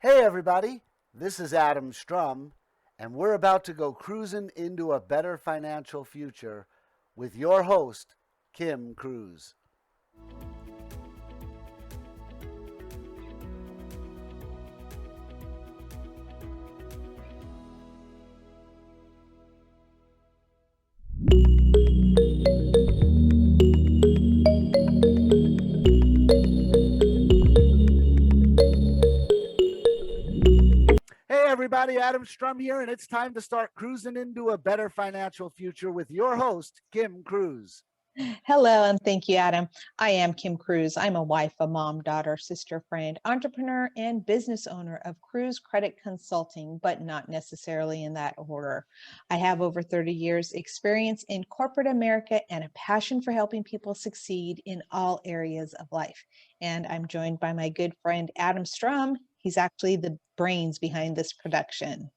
Hey, everybody, this is Adam Strum, and we're about to go cruising into a better financial future with your host, Kim Cruz. Hey, everybody, Adam Strum here, and it's time to start cruising into a better financial future with your host, Kim Cruz. Hello, and thank you, Adam. I am Kim Cruz. I'm a wife, a mom, daughter, sister, friend, entrepreneur, and business owner of Cruz Credit Consulting, but not necessarily in that order. I have over 30 years' experience in corporate America and a passion for helping people succeed in all areas of life. And I'm joined by my good friend, Adam Strum. He's actually the brains behind this production.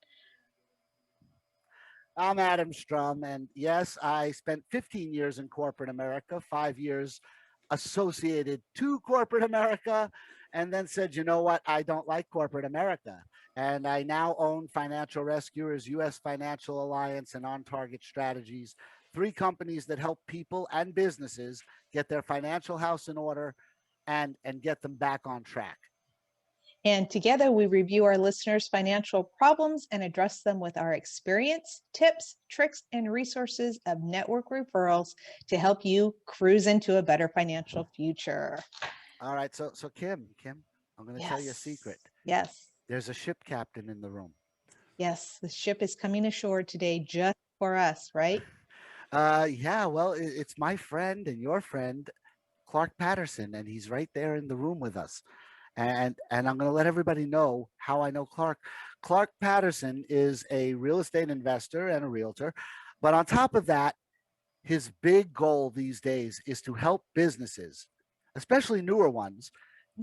I'm Adam Strum, and yes, I spent 15 years in corporate America, 5 years associated to corporate America, and then said, you know what, I don't like corporate America. And I now own Financial Rescuers, US Financial Alliance, and On Target Strategies, three companies that help people and businesses get their financial house in order and get them back on track. And together we review our listeners' financial problems and address them with our experience, tips, tricks, and resources of network referrals to help you cruise into a better financial future. All right, so Kim, I'm going to tell you a secret. Yes, yes, There's a ship captain in the room. yes. The ship is coming ashore today just for us, right? Yeah, well, it's my friend and your friend, Clark Patterson, and he's right there in the room with us. And I'm going to let everybody know how I know Clark. Clark Patterson is a real estate investor and a realtor, but on top of that, his big goal these days is to help businesses, especially newer ones,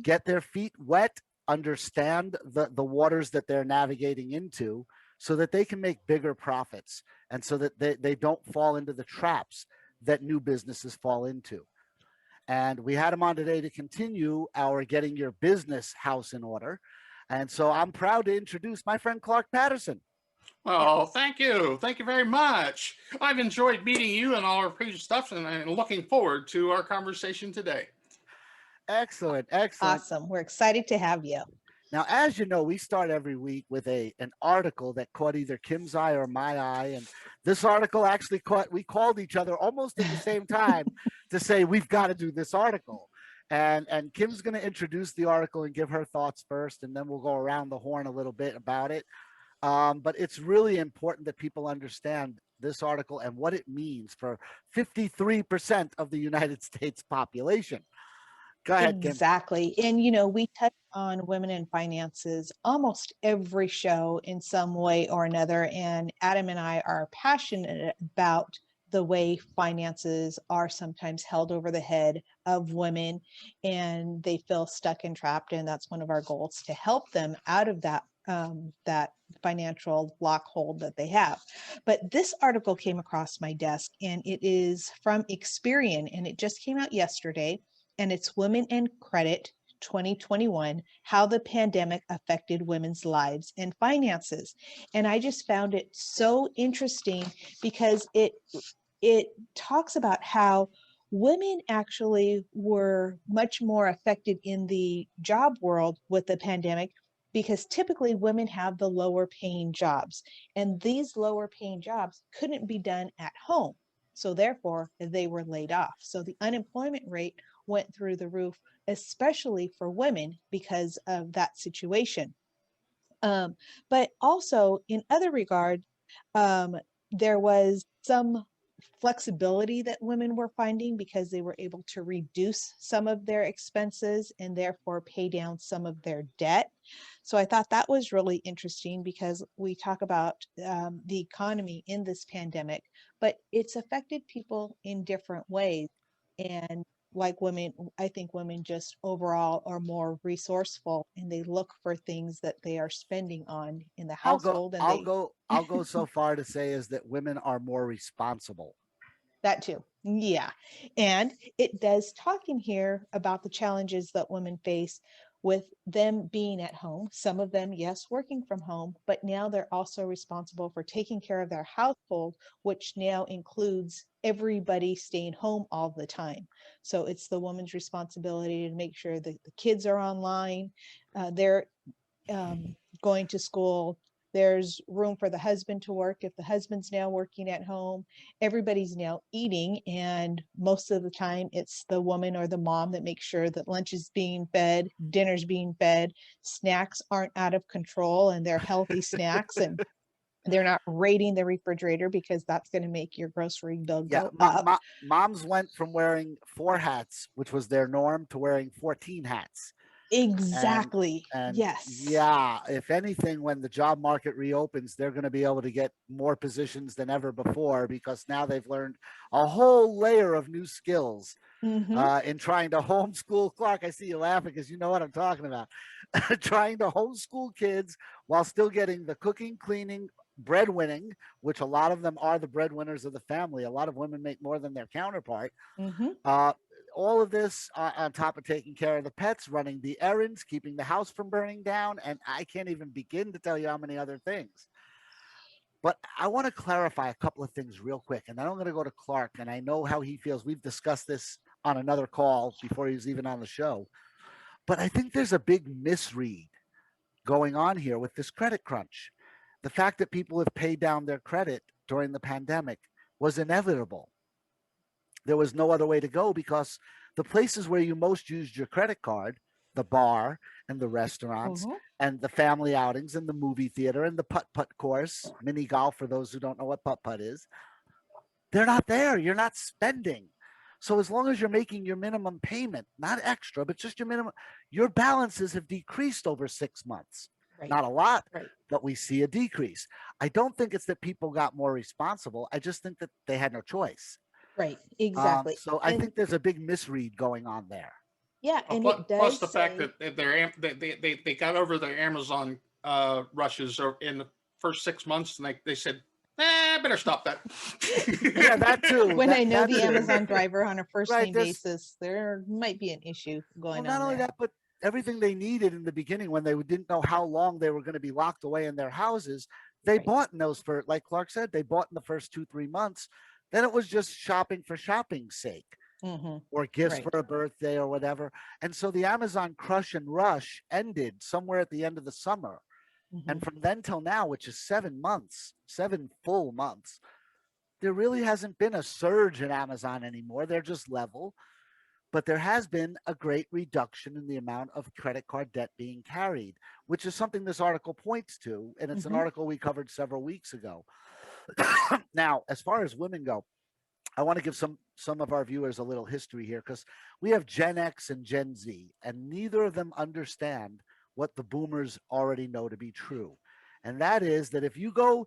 get their feet wet, understand the waters that they're navigating into so that they can make bigger profits and so that they don't fall into the traps that new businesses fall into. And we had him on today to continue our getting your business house in order. And so I'm proud to introduce my friend Clark Patterson. Oh, Yes. thank you. Thank you very much. I've enjoyed meeting you and all our previous stuff, and I'm looking forward to our conversation today. Excellent, excellent. Awesome. We're excited to have you. Now, as you know, we start every week with an article that caught either Kim's eye or my eye, and this article actually caught. We called each other almost at the same time to say we've got to do this article, and Kim's going to introduce the article and give her thoughts first, and then we'll go around the horn a little bit about it. But it's really important that people understand this article and what it means for 53% of the United States population. Go ahead, Kim. Exactly. And, we touch on women in finances almost every show in some way or another. And Adam and I are passionate about the way finances are sometimes held over the head of women and they feel stuck and trapped. And that's one of our goals to help them out of that financial lock hold that they have. But this article came across my desk and it is from Experian and it just came out yesterday and it's Women in Credit 2021, how the pandemic affected women's lives and finances. And I just found it so interesting because it talks about how women actually were much more affected in the job world with the pandemic because typically women have the lower paying jobs and these lower paying jobs couldn't be done at home. So therefore, they were laid off. So the unemployment rate went through the roof, especially for women because of that situation. Um, but also, in other regard, um, there was some flexibility that women were finding because they were able to reduce some of their expenses and therefore pay down some of their debt. So I thought that was really interesting because we talk about the economy in this pandemic, but it's affected people in different ways. And like women, I think women just overall are more resourceful and they look for things that they are spending on in the I'll go. household and I'll they go. I'll go so far to say is that women are more responsible. that too. Yeah. And it does talk in here about the challenges that women face with them being at home, some of them, yes, working from home, but now they're also responsible for taking care of their household, which now includes everybody staying home all the time. So it's the woman's responsibility to make sure that the kids are online, they're going to school. There's room for the husband to work if the husband's now working at home. Everybody's now eating, and most of the time it's the woman or the mom that makes sure that lunch is being fed, dinner's being fed, snacks aren't out of control, and they're healthy snacks, and they're not raiding the refrigerator because that's going to make your grocery bill Yeah, go up. moms went from wearing 4 hats, which was their norm, to wearing 14 hats. And Exactly. and Yes. yeah, if anything, when the job market reopens, they're going to be able to get more positions than ever before because now they've learned a whole layer of new skills Mm-hmm. in trying to homeschool. Clark, I see you laughing because you know what I'm talking about. Trying to homeschool kids while still getting the cooking, cleaning, breadwinning, which a lot of them are the breadwinners of the family. A lot of women make more than their counterpart. Mm-hmm. Uh, all of this on top of taking care of the pets, running the errands, keeping the house from burning down, and I can't even begin to tell you how many other things. But I want to clarify a couple of things real quick, and then I'm going to go to Clark, and I know how he feels. We've discussed this on another call before he was even on the show, but I think there's a big misread going on here with this credit crunch. The fact that people have paid down their credit during the pandemic was inevitable. There was no other way to go because the places where you most used your credit card, the bar and the restaurants Mm-hmm. and the family outings and the movie theater and the putt putt course, mini golf for those who don't know what putt putt is, they're not there. You're not spending. So as long as you're making your minimum payment, not extra, but just your minimum, your balances have decreased over 6 months. Right. Not a lot, Right. but we see a decrease. I don't think it's that people got more responsible. I just think that they had no choice. Right. Exactly. So I And think there's a big misread going on there. yeah, and Plus, it plus does the fact say, that they got over their Amazon rushes in the first 6 months, and they said, I better stop that. Yeah, that too. when I know That the too. Amazon driver on a first Right. name There's basis, there might be an issue well, going not on only there. that, but everything they needed in the beginning when they didn't know how long they were going to be locked away in their houses, they Right. bought in those for, like Clark said, they bought in the first 2, 3 months. Then it was just shopping for shopping's sake Mm-hmm. or gifts Right. for a birthday or whatever. And so the Amazon crush and rush ended somewhere at the end of the summer. Mm-hmm. And from then till now, which is 7 months, 7 full months, there really hasn't been a surge in Amazon anymore. They're just level. But there has been a great reduction in the amount of credit card debt being carried, which is something this article points to. And it's an Mm-hmm. article we covered several weeks ago. Now, as far as women go, I want to give some of our viewers a little history here because we have Gen X and Gen Z, and neither of them understand what the boomers already know to be true. And that is that if you go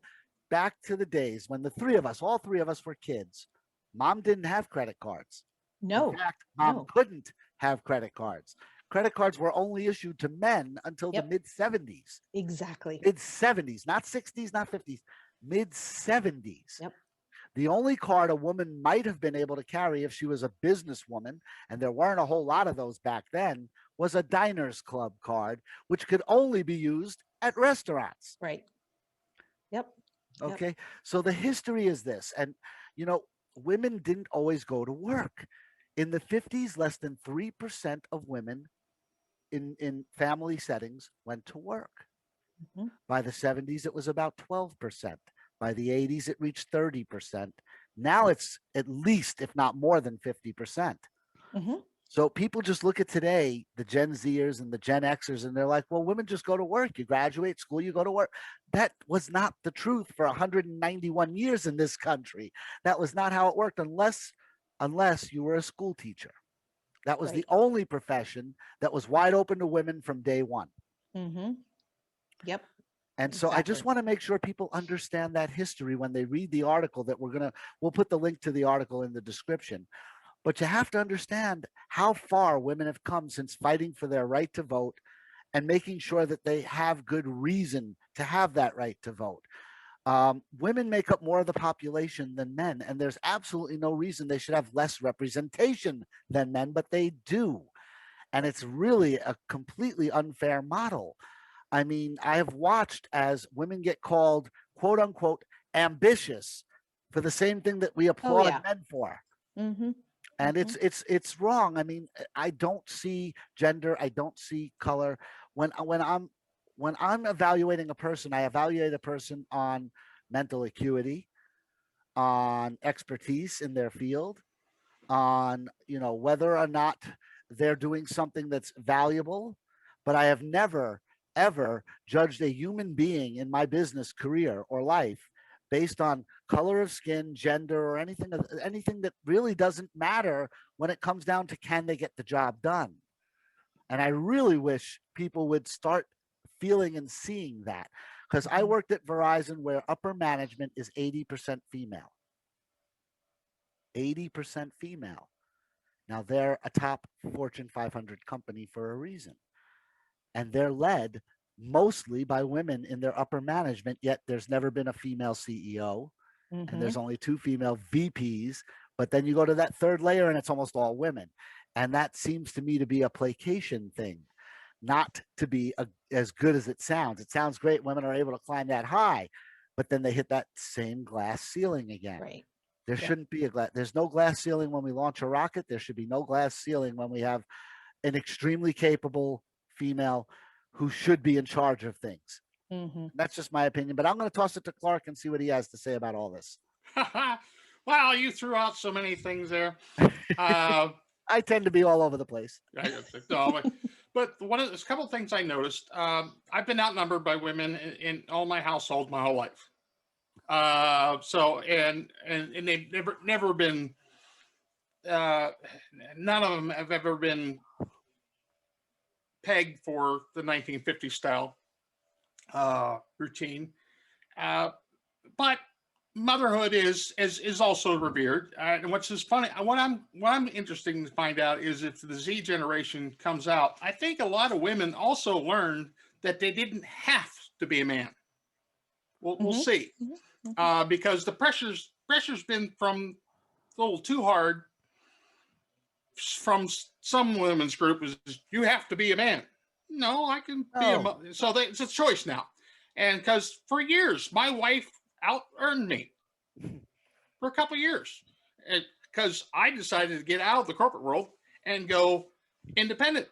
back to the days when the three of us, all three of us were kids, mom didn't have credit cards. In No. fact, mom No. couldn't have credit cards. Credit cards were only issued to men until the Yep. mid 70s. Exactly. Mid 70s, not 60s, not 50s, mid 70s. Yep. The only card a woman might have been able to carry if she was a businesswoman, and there weren't a whole lot of those back then, was a Diners Club card, which could only be used at restaurants. Right. Yep. Yep. Okay. So the history is this. And, you know, women didn't always go to work. In the 50s, less than 3% of women in family settings went to work. Mm-hmm. By the 70s, it was about 12%. By the 80s, it reached 30%. Now it's at least, if not more than 50%. Mm-hmm. So people just look at today, the Gen Zers and the Gen Xers, and they're like, well, women just go to work. You graduate school, you go to work. That was not the truth for 191 years in this country. That was not how it worked unless you were a school teacher. That was Right. the only profession that was wide open to women from day one. Mm-hmm. Yep. And so I just Exactly. want to make sure people understand that history when they read the article that we'll put the link to the article in the description. But you have to understand how far women have come since fighting for their right to vote and making sure that they have good reason to have that right to vote. Women make up more of the population than men, and there's absolutely no reason they should have less representation than men, but they do. And it's really a completely unfair model. I mean, I have watched as women get called, quote unquote, ambitious for the same thing that we Oh applaud yeah. men for. Mm-hmm. And Mm-hmm. it's wrong. I mean, I don't see gender, I don't see color. When I'm evaluating a person, I evaluate a person on mental acuity, on expertise in their field, on whether or not they're doing something that's valuable. But I have never ever judged a human being in my business career or life based on color of skin, gender, or anything that really doesn't matter when it comes down to can they get the job done. And I really wish people would start feeling and seeing that, because I Mm-hmm. worked at Verizon where upper management is 80% female. 80% female. Now they're a top Fortune 500 company for a reason. And they're led mostly by women in their upper management, yet there's never been a female CEO and Mm-hmm. there's only two female VPs. But then you go to that third layer and it's almost all women. And that seems to me to be a placation thing, not to be as good as it sounds. It sounds great. Women are able to climb that high, but then they hit that same glass ceiling again. Right. There Yeah. shouldn't be there's no glass ceiling when we launch a rocket. There should be no glass ceiling when we have an extremely capable female who should be in charge of things. Mm-hmm. That's just my opinion, but I'm going to toss it to Clark and see what he has to say about all this. Wow, you threw out so many things there. Uh, I tend to be all over the place. no, but a couple of things I noticed. I've been outnumbered by women in all my household my whole life. So they've never been. None of them have ever been pegged for the 1950s style routine. But motherhood is also revered. And what's just funny, what I'm interested to find out is if the Z generation comes out. I think a lot of women also learned that they didn't have to be a man. We'll see, because the pressure's been from a little too hard from some women's group is you have to be a man. No, I can be a so it's a choice now. And because for years my wife out earned me for a couple of years, because I decided to get out of the corporate world and go independent.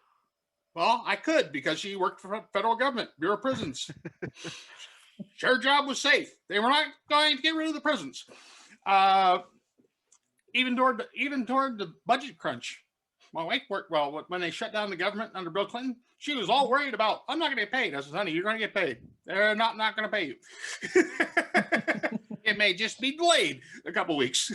Well, I could because she worked for federal government, Bureau of Prisons. Her job was safe. They were not going to get rid of the prisons. Even toward the budget crunch, my wife worked well. When they shut down the government under Bill Clinton, she was all worried about, I'm not going to get paid. I said, honey, you're going to get paid. They're not going to pay you. It may just be delayed a couple weeks.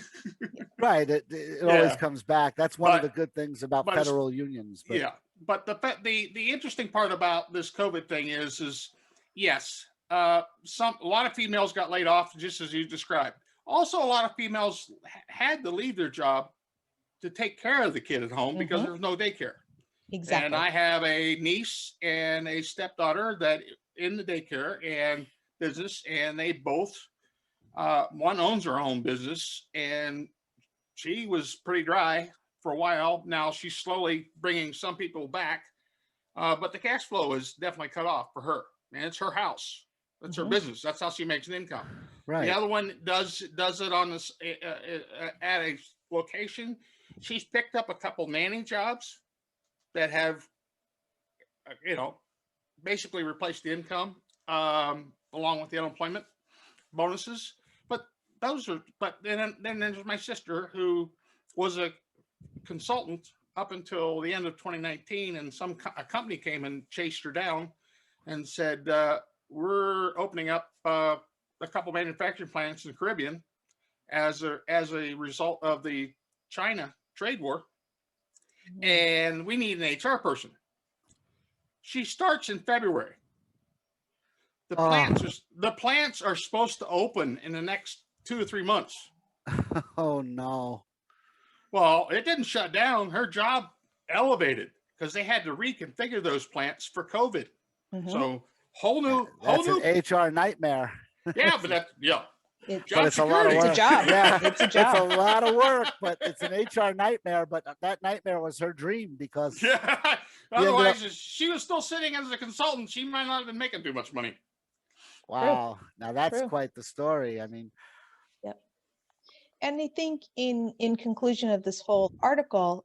Right. It always comes back. That's one of the good things about federal unions. But. Yeah. But the interesting part about this COVID thing is yes, a lot of females got laid off, just as you described. Also, a lot of females had to leave their job to take care of the kid at home because there's no daycare. Exactly. And I have a niece and a stepdaughter that in the daycare and business, and they both, one owns her own business, and she was pretty dry for a while. Now she's slowly bringing some people back, but the cash flow is definitely cut off for her. And it's her house. That's her business. That's how she makes an income. Right. The other one does it on this at a location. She's picked up a couple nanny jobs that have, basically replaced the income along with the unemployment bonuses. But then there's my sister who was a consultant up until the end of 2019, and a company came and chased her down and said, we're opening up a couple manufacturing plants in the Caribbean as a result of the China trade war, and we need an HR person. She starts in February. The plants are supposed to open in the next 2 or 3 months. Oh no. Well, it didn't shut down. Her job elevated because they had to reconfigure those plants for COVID. So whole new an HR nightmare. Yeah, but It's but it's a lot of security. it's a work. job. Yeah, It's a it's a job. lot of work, but it's an HR nightmare. But that nightmare was her dream because Yeah. he ended up. Otherwise, if she was still sitting as a consultant, she might not have been making too much money. True. Wow, now that's True. quite the story. I mean, Yep. And I think in conclusion of this whole article,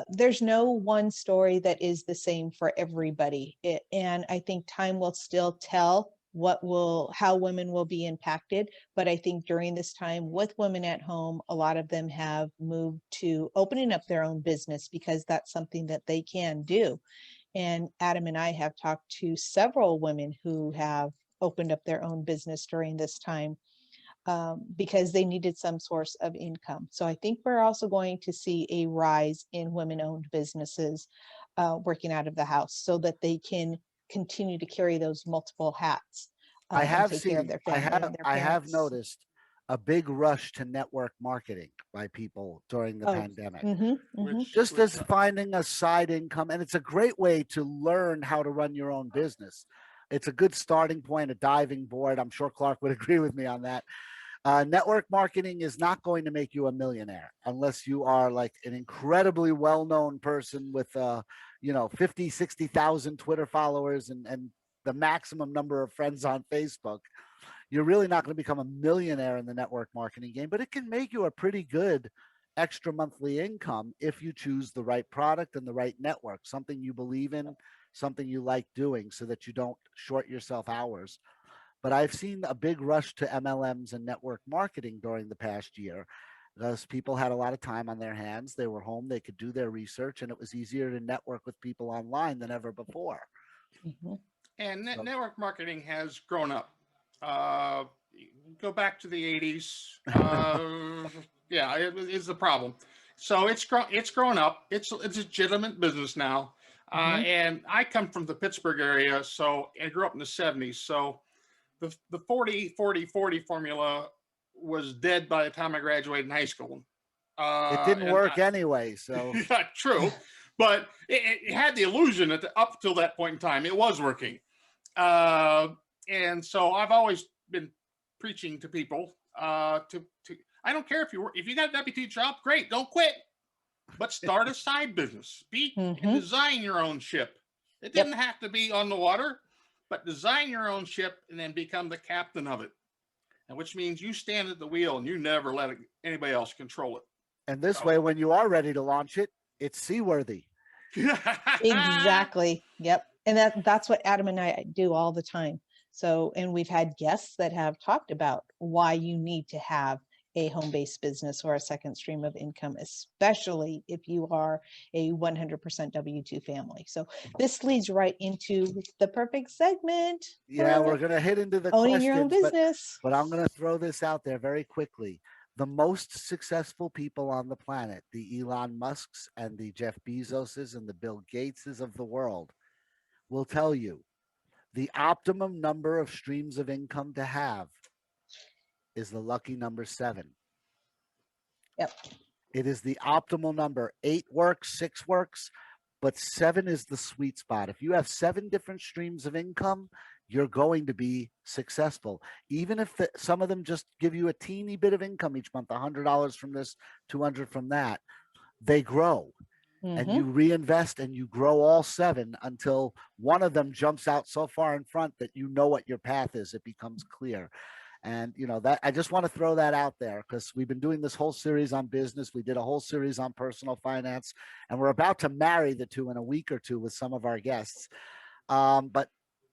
there's no one story that is the same for everybody. And I think time will still tell how women will be impacted. But I think during this time with women at home, a lot of them have moved to opening up their own business because that's something that they can do. And Adam and I have talked to several women who have opened up their own business during this time, because they needed some source of income. So I think we're also going to see a rise in women-owned businesses working out of the house so that they can continue to carry those multiple hats I and have take care of seen, their family and their I have parents. noticed a big rush to network marketing by people during the Oh, pandemic. Just Which as finding a side income, and it's a great way to learn how to run your own business. It's a good starting point, a diving board. I'm sure Clark would agree with me on that. Network marketing is not going to make you a millionaire unless you are like an incredibly well-known person with, 50, 60,000 Twitter followers and the maximum number of friends on Facebook. You're really not going to become a millionaire in the network marketing game, but it can make you a pretty good extra monthly income if you choose the right product and the right network, something you believe in, something you like doing so that you don't short yourself hours. But I've seen a big rush to MLMs and network marketing during the past year because people had a lot of time on their hands. They were home, they could do their research, and it was easier to network with people online than ever before. and So, network marketing has grown up. Uh, go back to the 80s. Yeah, it is the problem. So it's grown up. It's a legitimate business now. And I come from the Pittsburgh area, so I grew up in the 70s. So the 40-40-40 formula was dead by the time I graduated in high school. it didn't And work anyway. So, yeah, true, but it had the illusion that up till that point in time it was working. Uh, and so I've always been preaching to people to I don't care if you got a W-2 job, great, don't quit, but start a side business. And design your own ship. It Yep. didn't have to be on the water, but design your own ship and then become the captain of it. And which means you stand at the wheel and you never let anybody else control it. and this way, when you are ready to launch it, it's seaworthy. Exactly. Yep. And that's what Adam and I do all the time. So, and we've had guests that have talked about why you need to have a home-based business or a second stream of income, especially if you are a 100% W-2 family. So this leads right into the perfect segment. Yeah, we're going to hit into the owning your own questions, business. but I'm going to throw this out there very quickly. The most successful people on the planet, the Elon Musks and the Jeff Bezoses and the Bill Gateses of the world, will tell you the optimum number of streams of income to have is the lucky number 7. Yep. It is the optimal number. 8 works, 6 works, but 7 is the sweet spot. If you have 7 different streams of income, you're going to be successful. Even if some of them just give you a teeny bit of income each month, $100 from this, 200 from that, they grow. And you reinvest and you grow all 7 until one of them jumps out so far in front that you know what your path is. It becomes clear. And that I just want to throw that out there because we've been doing this whole series on business. We did a whole series on personal finance, and we're about to marry the two in a week or two with some of our guests. But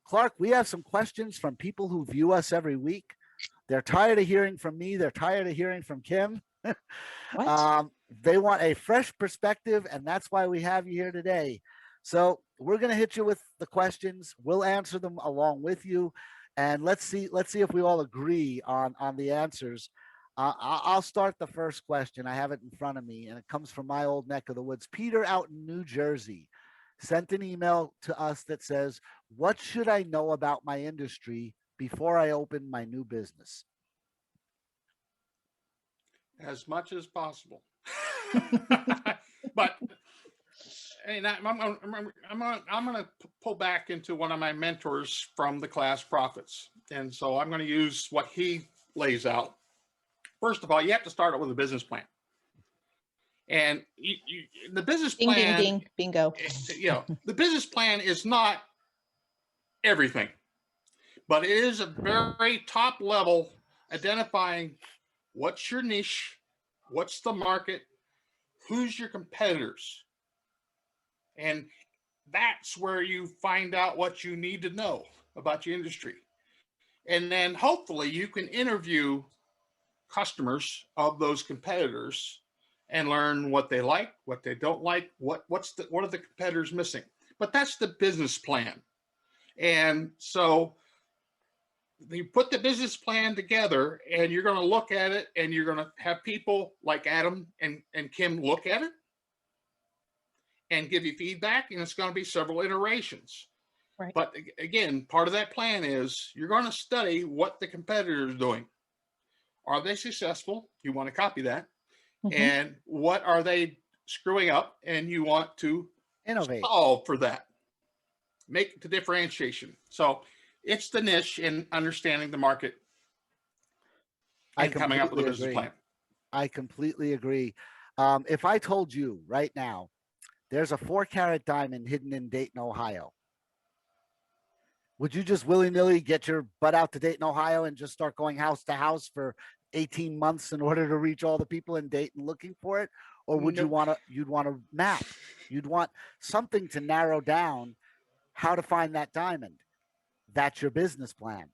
Clark, we have some questions from people who view us every week. They're tired of hearing from me. They're tired of hearing from Kim. They want a fresh perspective, and that's why we have you here today. So we're going to hit you with the questions. We'll answer them along with you, and let's see if we all agree on the answers. I'll start the first question. I have it in front of me, and it comes from my old neck of the woods. Peter out in New Jersey sent an email to us that says, "What should I know about my industry before I open my new business?" As much as possible. But and I'm going to pull back into one of my mentors from the class Profits, and so I'm going to use what he lays out. first of all, you have to start out with a business plan. And the business Ding, ding, plan, ding, bingo. the business plan is not everything, but it is a very top level identifying what's your niche, what's the market, who's your competitors. And that's where you find out what you need to know about your industry. And then hopefully you can interview customers of those competitors and learn what they like, what they don't like, what are the competitors missing. But that's the business plan. And so you put the business plan together and you're going to look at it and you're going to have people like Adam and Kim look at it and give you feedback, and it's going to be several iterations. Right. But again, part of that plan is you're going to study what the competitor is doing. Are they successful? You want to copy that. Mhm. And what are they screwing up? And you want to Innovate. solve for that. Make the differentiation. So it's the niche and understanding the market and coming up with a business plan. I completely agree. If I told you right now, there's a 4-carat diamond hidden in Dayton, Ohio, would you just willy-nilly get your butt out to Dayton, Ohio and just start going house to house for 18 months in order to reach all the people in Dayton looking for it? Or would Nope. you'd want a map? You'd want something to narrow down how to find that diamond. That's your business plan.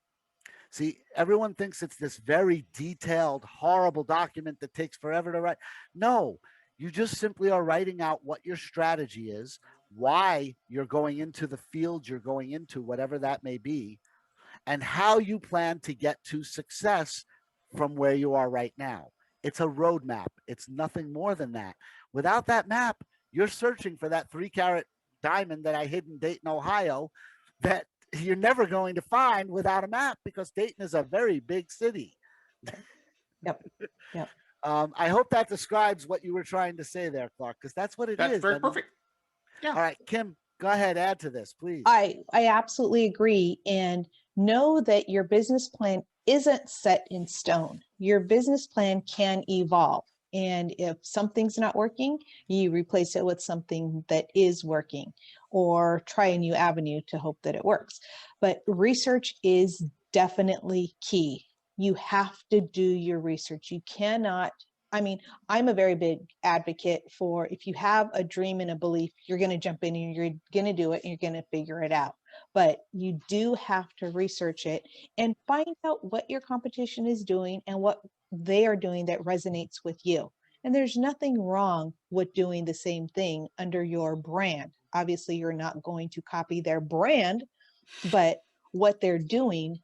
See, everyone thinks it's this very detailed, horrible document that takes forever to write. No, you just simply are writing out what your strategy is, why you're going into the field you're going into, whatever that may be, and how you plan to get to success from where you are right now. It's a roadmap. It's nothing more than that. Without that map, you're searching for that 3-carat diamond that I hid in Dayton, Ohio, that you're never going to find without a map, because Dayton is a very big city. Yep. I hope that describes what you were trying to say there, Clark, because that's what it is. That's very perfect. Yeah. All right, Kim, go ahead, add to this, please. I absolutely agree. And know that your business plan isn't set in stone. Your business plan can evolve. And if something's not working, you replace it with something that is working, or try a new avenue to hope that it works. But research is definitely key. You have to do your research. You cannot, I'm a very big advocate for, if you have a dream and a belief, you're going to jump in and you're going to do it and you're going to figure it out. But you do have to research it and find out what your competition is doing and what they are doing that resonates with you. And there's nothing wrong with doing the same thing under your brand. Obviously, you're not going to copy their brand, but what they're doing,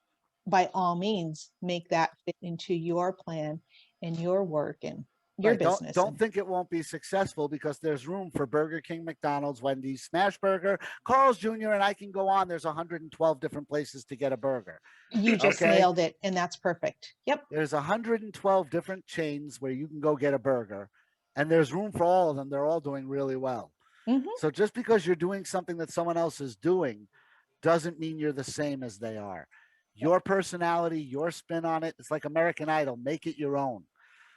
by all means, make that fit into your plan and your work and your business. Don't think it won't be successful, because there's room for Burger King, McDonald's, Wendy's, Smash Burger, Carl's Jr., and I can go on. There's 112 different places to get a burger. You just nailed it, and that's perfect. Yep. There's 112 different chains where you can go get a burger, and there's room for all of them. They're all doing really well. Mm-hmm. So just because you're doing something that someone else is doing doesn't mean you're the same as they are. Your personality, your spin on it, it's like American Idol. Make it your own.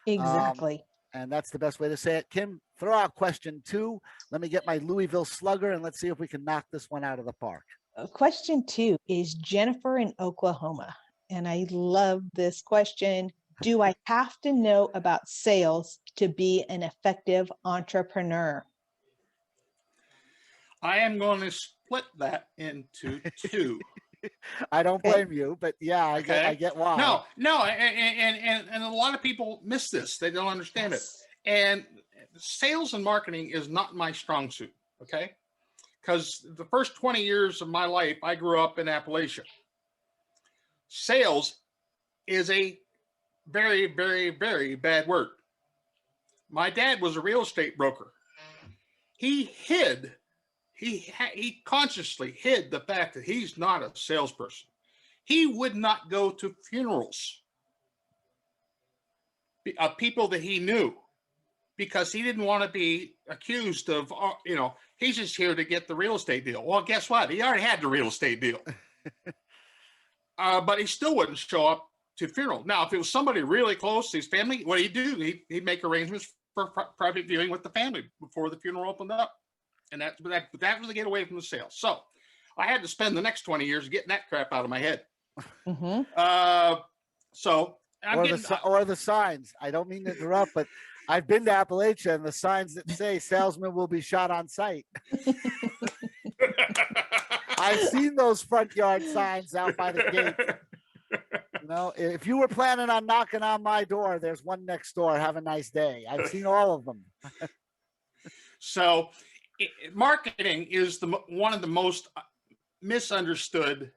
Exactly. And that's the best way to say it. Kim, throw out question 2. Let me get my Louisville Slugger, and let's see if we can knock this one out of the park. Question 2 is Jennifer in Oklahoma. And I love this question. Do I have to know about sales to be an effective entrepreneur? I am going to split that into 2. I don't blame you, but yeah, I get why. No, and a lot of people miss this. They don't understand it. And sales and marketing is not my strong suit, okay? Because the first 20 years of my life, I grew up in Appalachia. Sales is a very, very, very bad word. My dad was a real estate broker. He consciously hid the fact that he's not a salesperson. He would not go to funerals of people that he knew, because he didn't want to be accused of, he's just here to get the real estate deal. Well, guess what? He already had the real estate deal. But he still wouldn't show up to funeral. Now, if it was somebody really close to his family, what he'd do, he'd make arrangements for private viewing with the family before the funeral opened up. And that was to get away from the sales. So I had to spend the next 20 years getting that crap out of my head. So or the signs. I don't mean to interrupt, but I've been to Appalachia, and the signs that say salesman will be shot on sight. I've seen those front yard signs out by the gate. You know, if you were planning on knocking on my door, there's one next door. Have a nice day. I've seen all of them. So marketing is one of the most misunderstood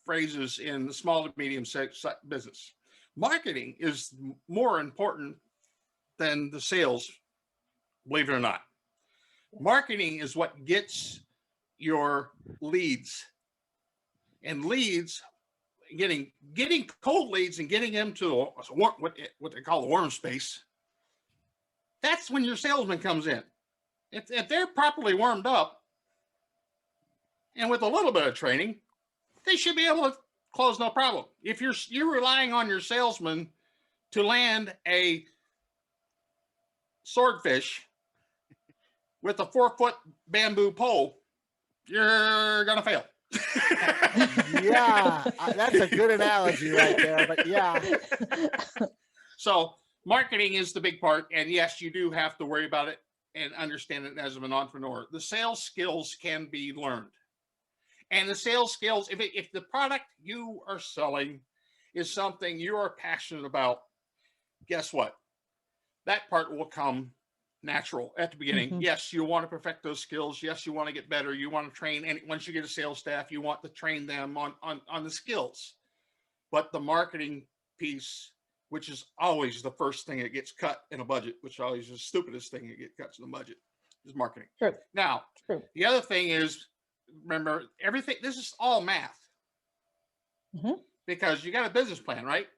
phrases in the small to medium business. Marketing is more important than the sales, believe it or not. Marketing is what gets your leads, and leads, getting cold leads and getting them to what they call the warm space. That's when your salesman comes in. If they're properly warmed up and with a little bit of training, they should be able to close no problem. If you're relying on your salesman to land a swordfish with a 4-foot bamboo pole, you're gonna fail. Yeah, that's a good analogy right there. But yeah. So marketing is the big part, and yes, you do have to worry about it and understand it as an entrepreneur. The sales skills can be learned. And the sales skills, if the product you are selling is something you are passionate about, guess what? That part will come natural at the beginning. Yes, you want to perfect those skills. Yes, you want to get better. You want to train. And once you get a sales staff, you want to train them on the skills. But the marketing piece, which is always the first thing that gets cut in a budget, which always is the stupidest thing that gets cut in the budget, is marketing. True. Now, the other thing is, remember, everything, this is all math. Because you got a business plan, right?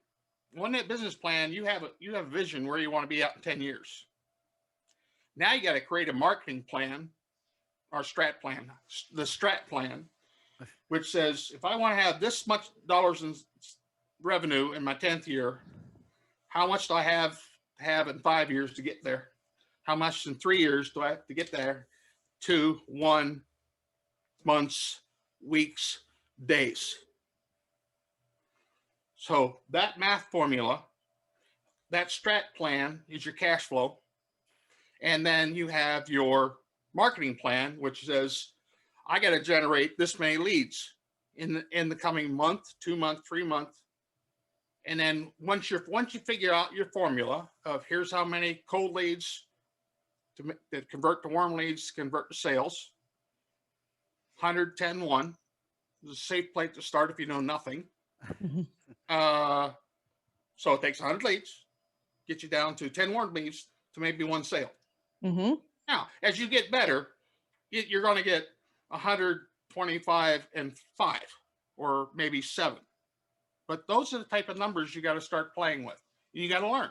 On that business plan, you have a vision where you want to be out in 10 years. Now you got to create a marketing plan or strat plan, the strat plan, which says, if I want to have this much dollars in revenue in my 10th year, how much do I have in 5 years to get there? How much in 3 years do I have to get there? 2, 1, months, weeks, days. So that math formula, that strat plan is your cash flow. And then you have your marketing plan, which says, I got to generate this many leads in the coming month, 2 month, 3 month. And then once you figure out your formula of here's how many cold leads that convert to warm leads, convert to sales, 110-1 is a safe place to start if you know nothing. So it takes 100 leads, get you down to 10 warm leads to maybe 1 sale. Now, as you get better, you're going to get 125 and 5, or maybe 7. But those are the type of numbers you got to start playing with. You got to learn.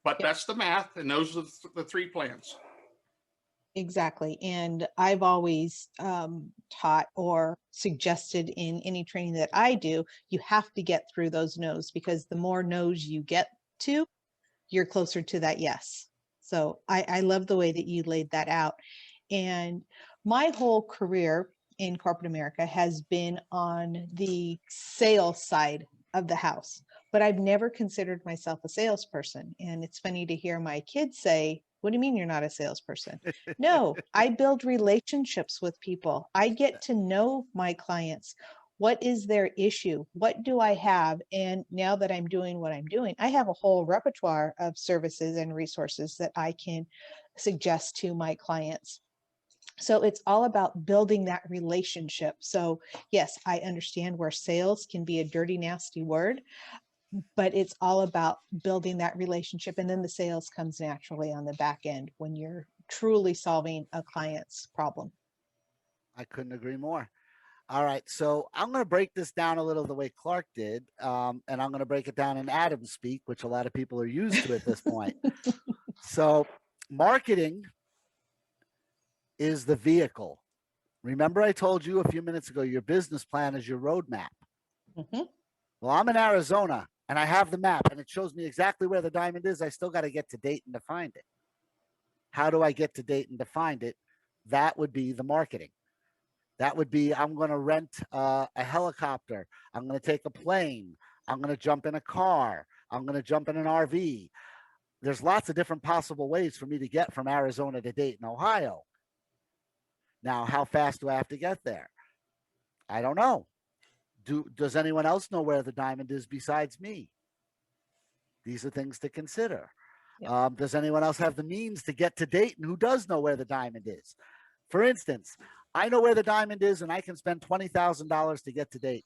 But that's the math, and those are the 3 plans. Exactly. And I've always taught or suggested in any training that I do, you have to get through those no's, because the more no's you get to, you're closer to that yes. So I love the way that you laid that out. And my whole career in corporate America has been on the sales side of the house, but I've never considered myself a salesperson. And it's funny to hear my kids say, what do you mean you're not a salesperson? No, I build relationships with people. I get to know my clients. What is their issue? What do I have? And now that I'm doing what I'm doing, I have a whole repertoire of services and resources that I can suggest to my clients. So it's all about building that relationship. So yes, I understand where sales can be a dirty, nasty word, but it's all about building that relationship. And then the sales comes naturally on the back end when you're truly solving a client's problem. I couldn't agree more. All right, so I'm going to break this down a little the way Clark did, and I'm going to break it down in Adam speak, which a lot of people are used to at this point. So marketing is the vehicle. Remember I told you a few minutes ago, your business plan is your roadmap. Well, I'm in Arizona and I have the map and it shows me exactly where the diamond is. I still got to get to Dayton to find it. How do I get to Dayton to find it? That would be the marketing. That would be I'm going to rent a helicopter. I'm going to take a plane. I'm going to jump in a car. I'm going to jump in an RV. There's lots of different possible ways for me to get from Arizona to Dayton, Ohio. Now, how fast do I have to get there? I don't know. Does anyone else know where the diamond is besides me? These are things to consider. Yep. Does anyone else have the means to get to Dayton who does know where the diamond is? For instance, I know where the diamond is and I can spend $20,000 to get to Dayton.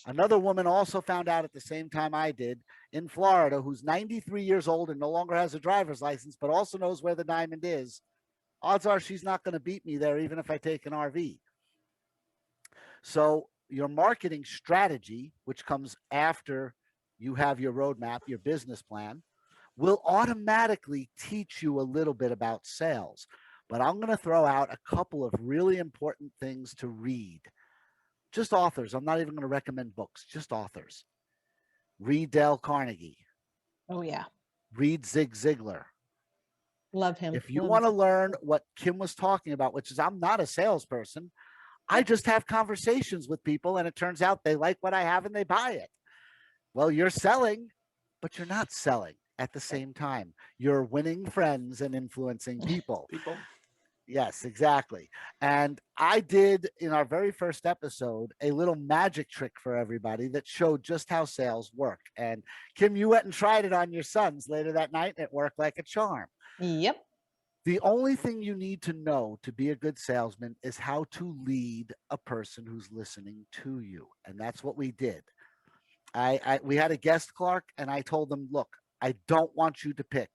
Another woman also found out at the same time I did in Florida, who's 93 years old and no longer has a driver's license, but also knows where the diamond is. Odds are she's not going to beat me there, even if I take an RV. So your marketing strategy, which comes after you have your roadmap, your business plan, will automatically teach you a little bit about sales. But I'm going to throw out a couple of really important things to read. Just authors. I'm not even going to recommend books, just authors. Read Dale Carnegie. Oh, yeah. Read Zig Ziglar. Love him. If you want to learn what Kim was talking about, which is I'm not a salesperson, I just have conversations with people and it turns out they like what I have and they buy it. Well, you're selling, but you're not selling at the same time. You're winning friends and influencing people. Yes, exactly. And I did in our very first episode a little magic trick for everybody that showed just how sales work. And Kim, you went and tried it on your sons later that night and it worked like a charm. Yep. The only thing you need to know to be a good salesman is how to lead a person who's listening to you. And that's what we did. We had a guest, Clark, and I told them, look, I don't want you to pick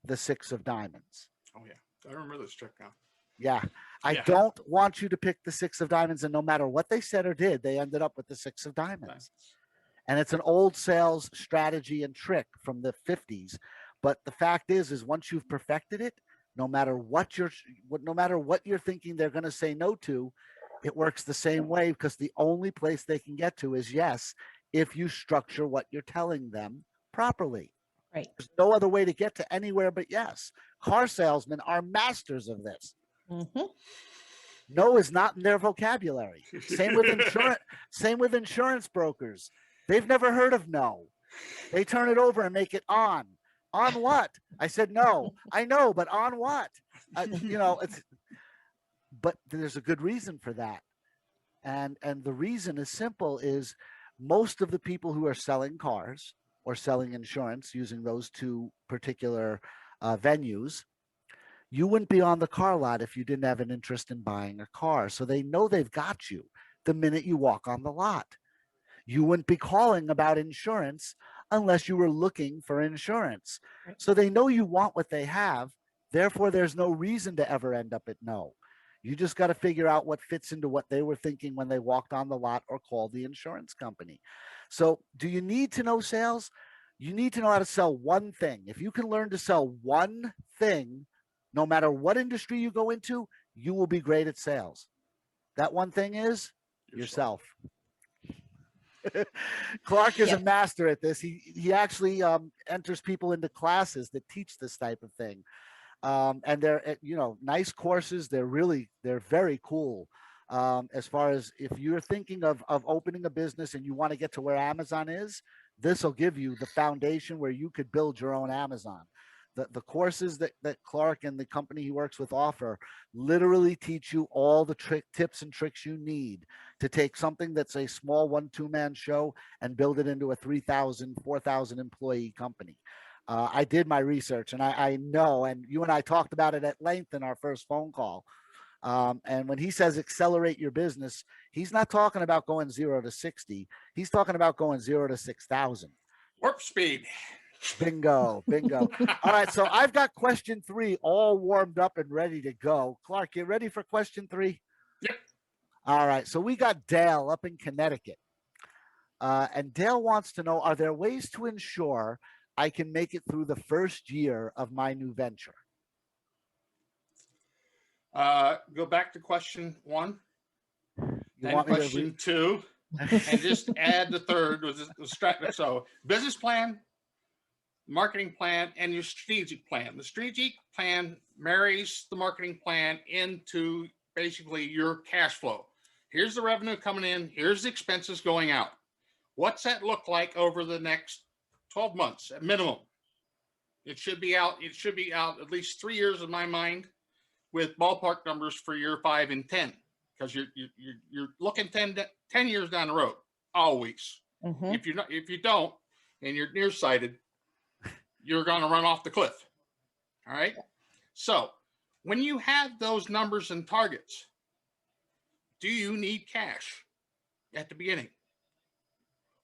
the 6 of diamonds. Oh, yeah. I remember this trick now. Yeah. I don't want you to pick the 6 of diamonds. And no matter what they said or did, they ended up with the 6 of diamonds. And it's an old sales strategy and trick from the 50s. But the fact is once you've perfected it, no matter what you're thinking they're going to say no to, it works the same way because the only place they can get to is yes, if you structure what you're telling them properly. Right. There's no other way to get to anywhere but yes. Car salesmen are masters of this. Mm-hmm. No is not in their vocabulary. Same with insurance brokers. They've never heard of no. They turn it over and make it on. On what? I said no. I know, but on what? But there's a good reason for that. And the reason is simple is most of the people who are selling cars or selling insurance using those 2 particular venues, you wouldn't be on the car lot if you didn't have an interest in buying a car. So they know they've got you the minute you walk on the lot. You wouldn't be calling about insurance unless you were looking for insurance. Right. So they know you want what they have. Therefore, there's no reason to ever end up at no. You just got to figure out what fits into what they were thinking when they walked on the lot or called the insurance company. So do you need to know sales? You need to know how to sell one thing. If you can learn to sell one thing, no matter what industry you go into, you will be great at sales. That one thing is yourself. Clark is a master at this. He actually enters people into classes that teach this type of thing. And they're, nice courses. They're very cool. As far as if you're thinking of opening a business and you want to get to where Amazon is, this will give you the foundation where you could build your own Amazon. The courses that Clark and the company he works with offer literally teach you all the tips and tricks you need to take something that's a small 1-2 man show and build it into a 3,000, 4,000 employee company. I did my research and I know, and you and I talked about it at length in our first phone call. And when he says accelerate your business, he's not talking about going 0 to 60. He's talking about going 0 to 6,000. Warp speed. Bingo. All right, so I've got question 3 all warmed up and ready to go. Clark, you ready for question 3? Yep. All right, so we got Dale up in Connecticut. And Dale wants to know, are there ways to ensure I can make it through the first year of my new venture? Go back to question 1. You want me question to read? 2. and just add the third with the strategy. So business plan, marketing plan, and your strategic plan. The strategic plan marries the marketing plan into basically your cash flow. Here's the revenue coming in. Here's the expenses going out. What's that look like over the next 12 months at minimum? It should be out. It should be out at least 3 years in my mind, with ballpark numbers for year 5 and 10, because you're looking 10 years down the road always. Mhm. If you don't, and you're nearsighted, you're going to run off the cliff. All right. So when you have those numbers and targets, do you need cash at the beginning?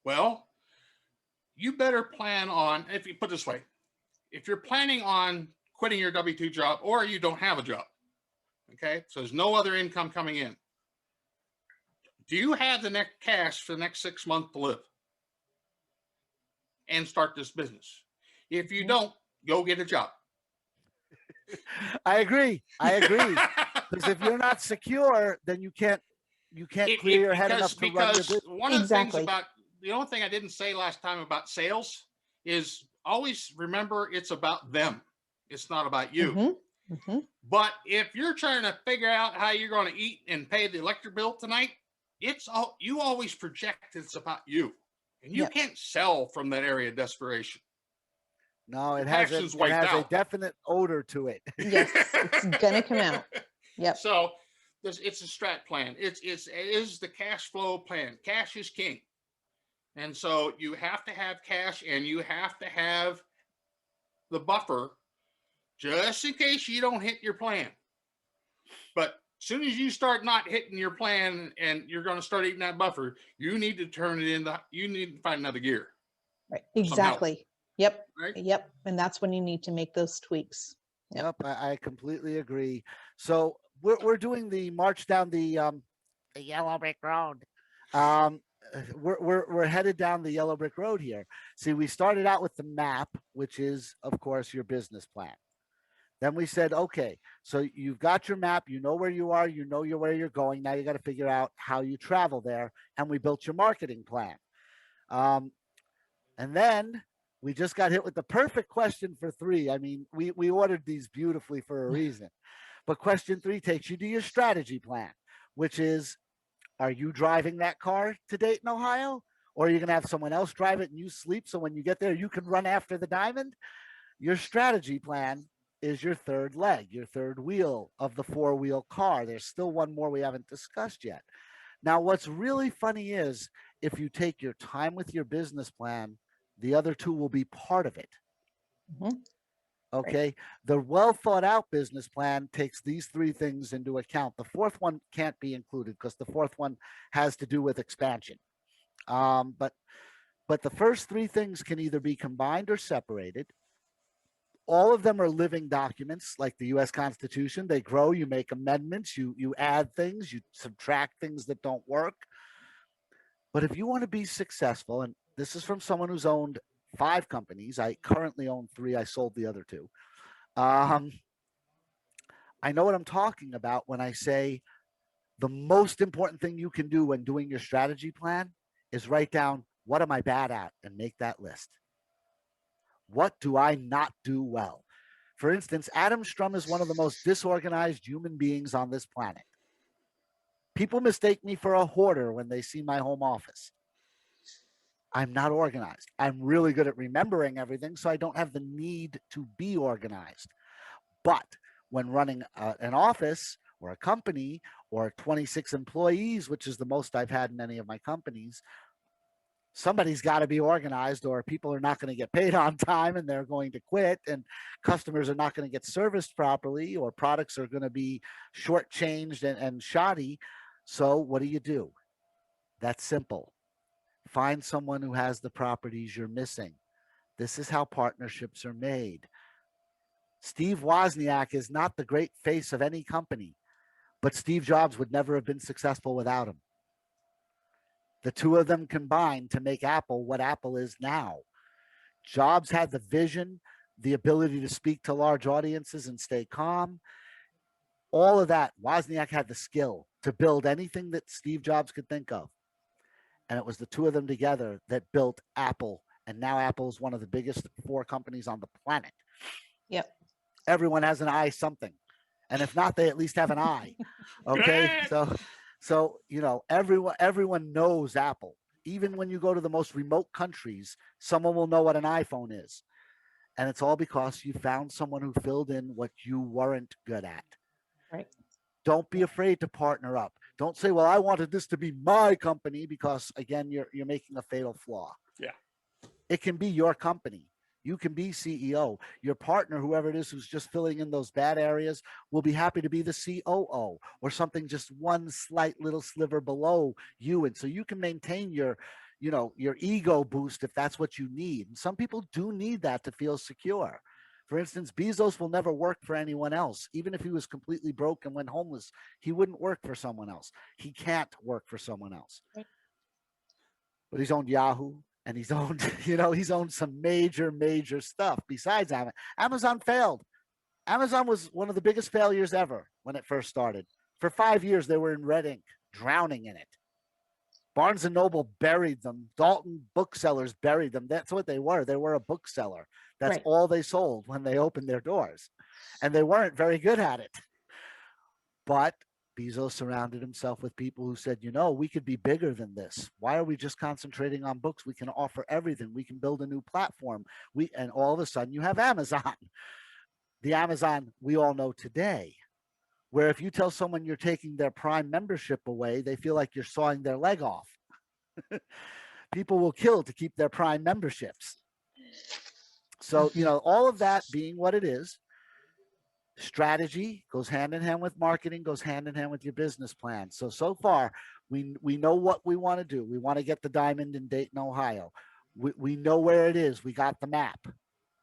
Well, you better plan on, if you put it this way, if you're planning on quitting your W-2 job, or you don't have a job, okay, so there's no other income coming in, do you have the next cash for the next 6 months to live and start this business? If you don't, go get a job. I agree. Because if you're not secure, then you can't clear your head enough to run your business. One of the things Exactly. about, the only thing I didn't say last time about sales is always remember it's about them. It's not about you. Mhm. Mhm. But if you're trying to figure out how you're going to eat and pay the electric bill tonight, it's all, you always project it's about you, and you Yep. can't sell from that area of desperation. No, it The has passion's a wiped out. definite odor to it. Yes, it's gonna come out. Yep. So it's a strat plan. It is the cash flow plan. Cash is king, and so you have to have cash, and you have to have the buffer just in case you don't hit your plan. But as soon as you start not hitting your plan and you're going to start eating that buffer, you need to turn it into, you need to find another gear. Right. Some help. Exactly. Yep. Right? Yep. And that's when you need to make those tweaks. Yep, I completely agree. So we're doing the march down the yellow brick road. We're headed down the yellow brick road here. See, we started out with the map, which is of course your business plan. Then we said, okay, so you've got your map, you know where you are, you know where you're going. Now you got to figure out how you travel there, and we built your marketing plan. And then we just got hit with the perfect question for 3. I mean, we ordered these beautifully for a reason. But question 3 takes you to your strategy plan, which is, are you driving that car to Dayton, Ohio? Or are you going to have someone else drive it and you sleep so when you get there, you can run after the diamond? Your strategy plan is your third leg, your third wheel of the 4-wheel car. There's still one more we haven't discussed yet. Now, what's really funny is if you take your time with your business plan, the other 2 will be part of it. Mhm. Okay. Right. The well thought out business plan takes these 3 things into account. The 4th one can't be included because the 4th one has to do with expansion. But the first 3 things can either be combined or separated. All of them are living documents like the US Constitution. They grow, you make amendments, you add things, you subtract things that don't work. But if you want to be successful, and this is from someone who's owned 5 companies, I currently own 3, I sold the other 2. I know what I'm talking about when I say the most important thing you can do when doing your strategy plan is write down, what am I bad at, and make that list. What do I not do well? For instance, Adam Strum is one of the most disorganized human beings on this planet. People mistake me for a hoarder when they see my home office. I'm not organized. I'm really good at remembering everything, so I don't have the need to be organized. But when running an office or a company or 26 employees, which is the most I've had in any of my companies, somebody's got to be organized, or people are not going to get paid on time and they're going to quit, and customers are not going to get serviced properly, or products are going to be shortchanged and shoddy. So what do? That's simple. Find someone who has the properties you're missing. This is how partnerships are made. Steve Wozniak is not the great face of any company, but Steve Jobs would never have been successful without him. The 2 of them combined to make Apple what Apple is now. Jobs had the vision, the ability to speak to large audiences and stay calm. All of that. Wozniak had the skill to build anything that Steve Jobs could think of. and it was the two of them together that built Apple. And now Apple is one of the biggest four companies on the planet. Yep. Everyone has an eye something, and if not, they at least have an eye. Okay, so you know, everyone knows Apple. Even when you go to the most remote countries, someone will know what an iPhone is, and it's all because you found someone who filled in what you weren't good at. Right. Don't be afraid to partner up. Don't say, "Well, I wanted this to be my company," because again, you're making a fatal flaw. Yeah. It can be your company. You can be CEO. Your partner, whoever it is who's just filling in those bad areas, will be happy to be the COO or something just one slight little sliver below you. And so you can maintain your, you know, your ego boost if that's what you need. And some people do need that to feel secure. For instance, Bezos will never work for anyone else. Even if he was completely broke and went homeless, he wouldn't work for someone else. He can't work for someone else. Right. But he's owned Yahoo, and he's owned, you know, he's owned some major stuff besides Amazon. Amazon failed. Amazon was one of the biggest failures ever when it first started. For 5 years, they were in red ink, drowning in it. Barnes and Noble buried them. Dalton booksellers buried them. That's what they were. They were a bookseller. That's Right. all they sold when they opened their doors. And they weren't very good at it. But Bezos surrounded himself with people who said, you know, we could be bigger than this. Why are we just concentrating on books? We can offer everything. We can build a new platform. And all of a sudden you have Amazon, the Amazon we all know today, where if you tell someone you're taking their Prime membership away, they feel like you're sawing their leg off. People will kill to keep their Prime memberships. So, you know, all of that being what it is, strategy goes hand in hand with marketing, goes hand in hand with your business plan. So far, we know what we want to do. We want to get the diamond in Dayton, Ohio. We know where it is. We got the map,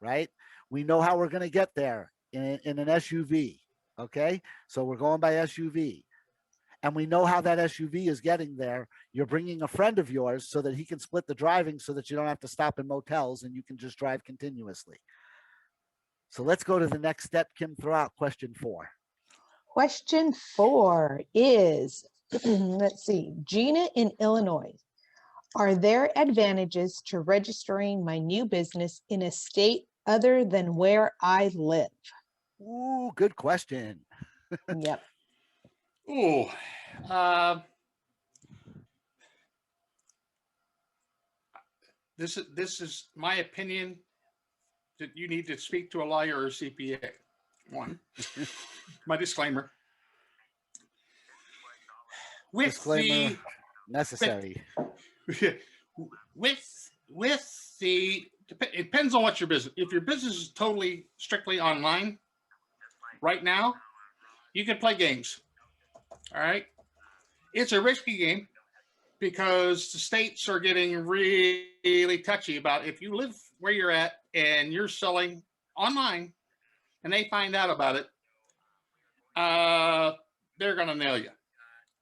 right? We know how we're going to get there in an SUV. Okay, so we're going by SUV, and we know how that SUV is getting there. You're bringing a friend of yours so that he can split the driving, so that you don't have to stop in motels and you can just drive continuously. So let's go to the next step. Kim, throw out question 4. Question 4 is, let's see, Gina in Illinois. Are there advantages to registering my new business in a state other than where I live? Ooh, good question. Yep. Ooh. This is my opinion that you need to speak to a lawyer or a CPA. One, my disclaimer. With Disclaimer necessary. With the, it depends on what your business. If your business is totally strictly online, right now, you can play games. All right, it's a risky game because the states are getting really touchy about if you live where you're at and you're selling online and they find out about it, they're going to nail you.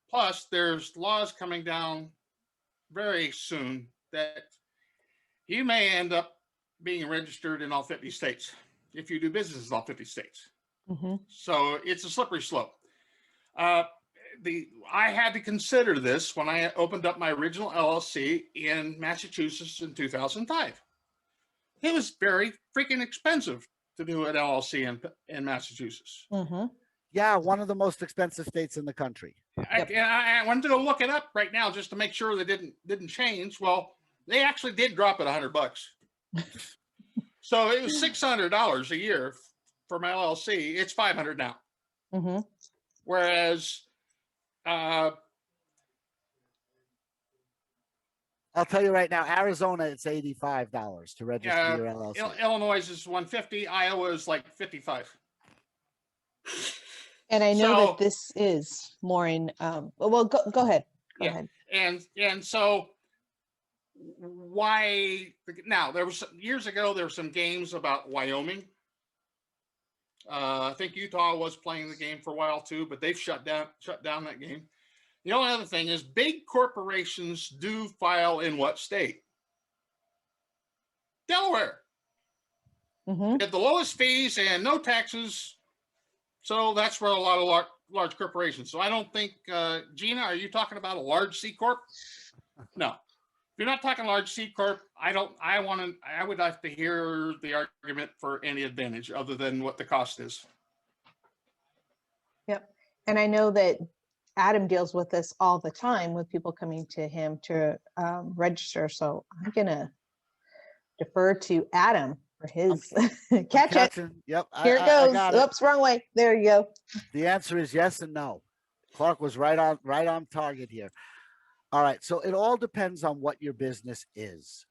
Plus, there's laws coming down very soon that you may end up being registered in all 50 states if you do business in all 50 states. Mm-hmm. So it's a slippery slope. I had to consider this when I opened up my original LLC in Massachusetts in 2005. It was very freaking expensive to do an LLC in Massachusetts. Mm-hmm. Yeah, one of the most expensive states in the country. I wanted to go look it up right now just to make sure they didn't change. Well, they actually did drop it $100. So it was $600 a year for my LLC. It's $500 now. Mm-hmm. Whereas, I'll tell you right now, Arizona, it's $85 to register your LLC. Illinois is $150. Iowa is like $55. And I know that this is more in, well, go ahead. Go ahead. And so why now there was years ago, there were some games about Wyoming. I think Utah was playing the game for a while too, but they've shut down that game. The only other thing is big corporations do file in what state? Delaware. Mm-hmm. They have the lowest fees and no taxes. So that's where a lot of large corporations. So I don't think, Gina, are you talking about a large C Corp? No. you're not talking large C corp, I would like to hear the argument for any advantage other than what the cost is. Yep. And I know that Adam deals with this all the time with people coming to him to register. So I'm going to defer to Adam for his catch it. Catching. Yep. Here it I goes. got it. Oops, wrong way. There you go. The answer is yes and no. Clark was right on target here. All right. So it all depends on what your business is.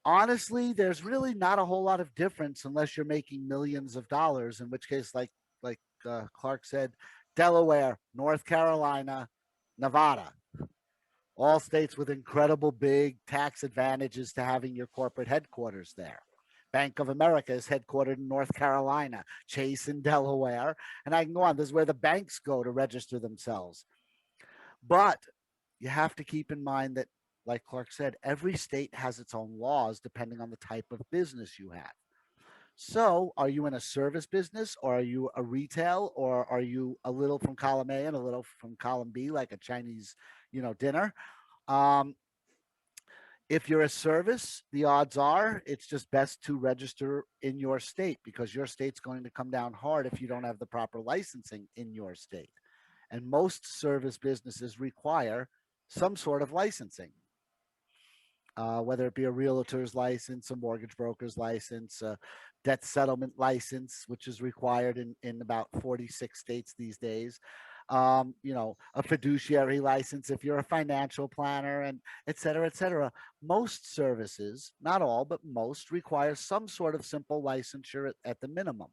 Honestly, there's really not a whole lot of difference unless you're making millions of dollars, in which case, like Clark said, Delaware, North Carolina, Nevada, all states with incredible big tax advantages to having your corporate headquarters there. Bank of America is headquartered in North Carolina, Chase in Delaware, and I can go on. This is where the banks go to register themselves. But you have to keep in mind that, like Clark said, every state has its own laws depending on the type of business you have. So are you in a service business, or are you a retail, or are you a little from column A and a little from column B, like a Chinese, dinner? If you're a service, the odds are it's just best to register in your state, because your state's going to come down hard if you don't have the proper licensing in your state. And most service businesses require some sort of licensing, whether it be a realtor's license, a mortgage broker's license, a debt settlement license, which is required in about 46 states these days. A fiduciary license if you're a financial planner, and et cetera, et cetera. Most services, not all, but most, require some sort of simple licensure at the minimum.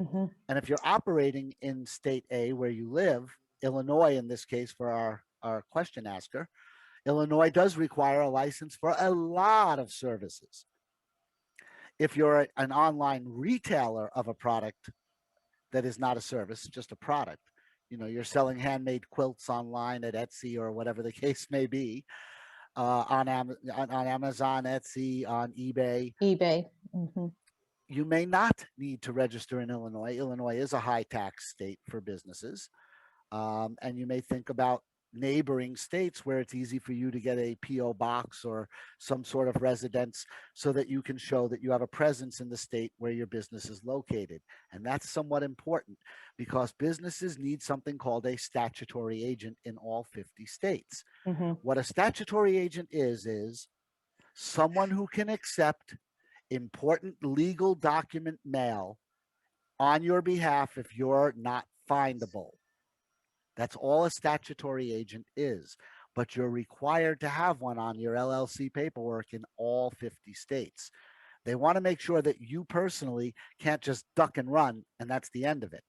Mm-hmm. And if you're operating in state A where you live, Illinois in this case for our question asker, Illinois does require a license for a lot of services. If you're an online retailer of a product that is not a service, just a product, you're selling handmade quilts online at Etsy or whatever the case may be, on Amazon, Etsy, on eBay. Mm-hmm. You may not need to register in Illinois. Illinois is a high tax state for businesses. And you may think about neighboring states where it's easy for you to get a PO box or some sort of residence, so that you can show that you have a presence in the state where your business is located. And that's somewhat important, because businesses need something called a statutory agent in all 50 states. Mm-hmm. What a statutory agent is someone who can accept important legal document mail on your behalf if you're not findable. That's all a statutory agent is, but you're required to have one on your LLC paperwork in all 50 states. They want to make sure that you personally can't just duck and run, and that's the end of it.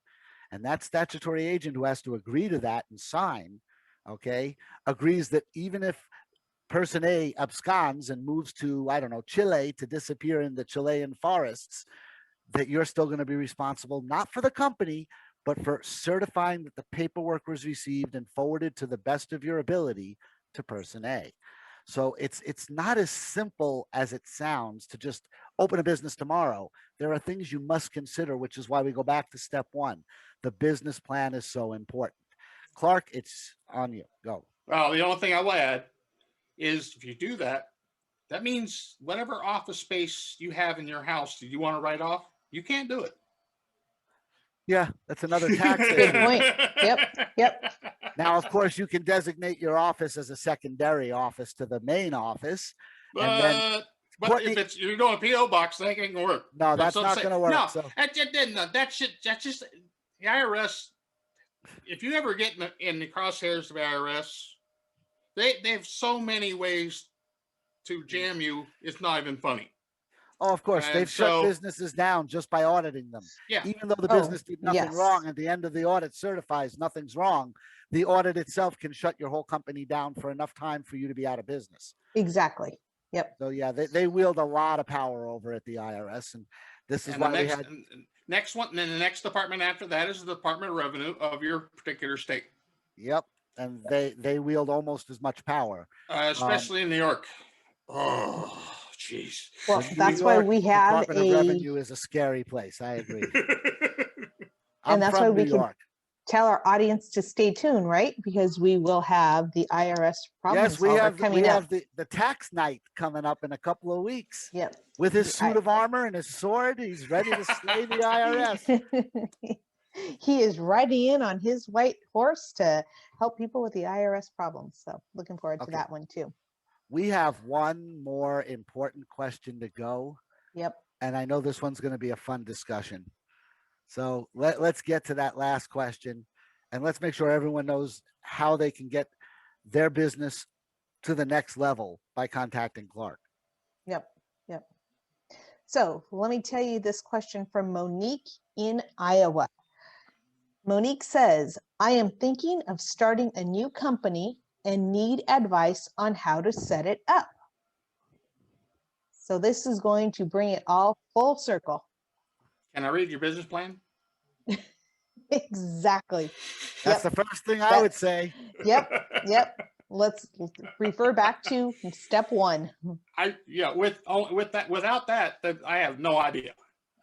And that statutory agent who has to agree to that and sign, agrees that even if person A absconds and moves to, I don't know, Chile to disappear in the Chilean forests, that you're still going to be responsible, not for the company, but for certifying that the paperwork was received and forwarded to the best of your ability to person A. So it's not as simple as it sounds to just open a business tomorrow. There are things you must consider, which is why we go back to step one. The business plan is so important. Clark, it's on you. Go. Well, the only thing I will add is, if you do that, that means whatever office space you have in your house that you want to write off, you can't do it. Yeah, that's another tax issue. Good point. Yep. Now, of course, you can designate your office as a secondary office to the main office. But if you're doing a PO box, that ain't gonna work. No, that's not going to work. No, so. that's just the IRS. If you ever get in the crosshairs of the IRS, they have so many ways to jam you. It's not even funny. Oh, of course. They've shut businesses down just by auditing them. Yeah. Even though the business did nothing wrong, at the end of the audit certifies nothing's wrong, the audit itself can shut your whole company down for enough time for you to be out of business. Exactly. Yep. So yeah, they wield a lot of power over at the IRS, and this is why we had next one. And then the next department after that is the Department of Revenue of your particular state. Yep, and they wield almost as much power, especially in New York. Oh, jeez. Well, that's why we have Department of Revenue is a scary place. I agree. And that's why we can tell our audience to stay tuned, right? Because we will have the IRS problem Yes, we solver have coming up. the tax night coming up in a couple of weeks. Yep. With his suit of armor and his sword, he's ready to slay the IRS. He is riding in on his white horse to help people with the IRS problems. So looking forward to that one too. We have one more important question to go. Yep. And I know this one's going to be a fun discussion. So let's get to that last question, and let's make sure everyone knows how they can get their business to the next level by contacting Clark. Yep. Yep. So let me tell you this question from Monique in Iowa. Monique says, I am thinking of starting a new company and need advice on how to set it up. So this is going to bring it all full circle. Can I read your business plan? Exactly. That's the first thing I would say. Yep. Yep. Let's refer back to step one. Without that, I have no idea.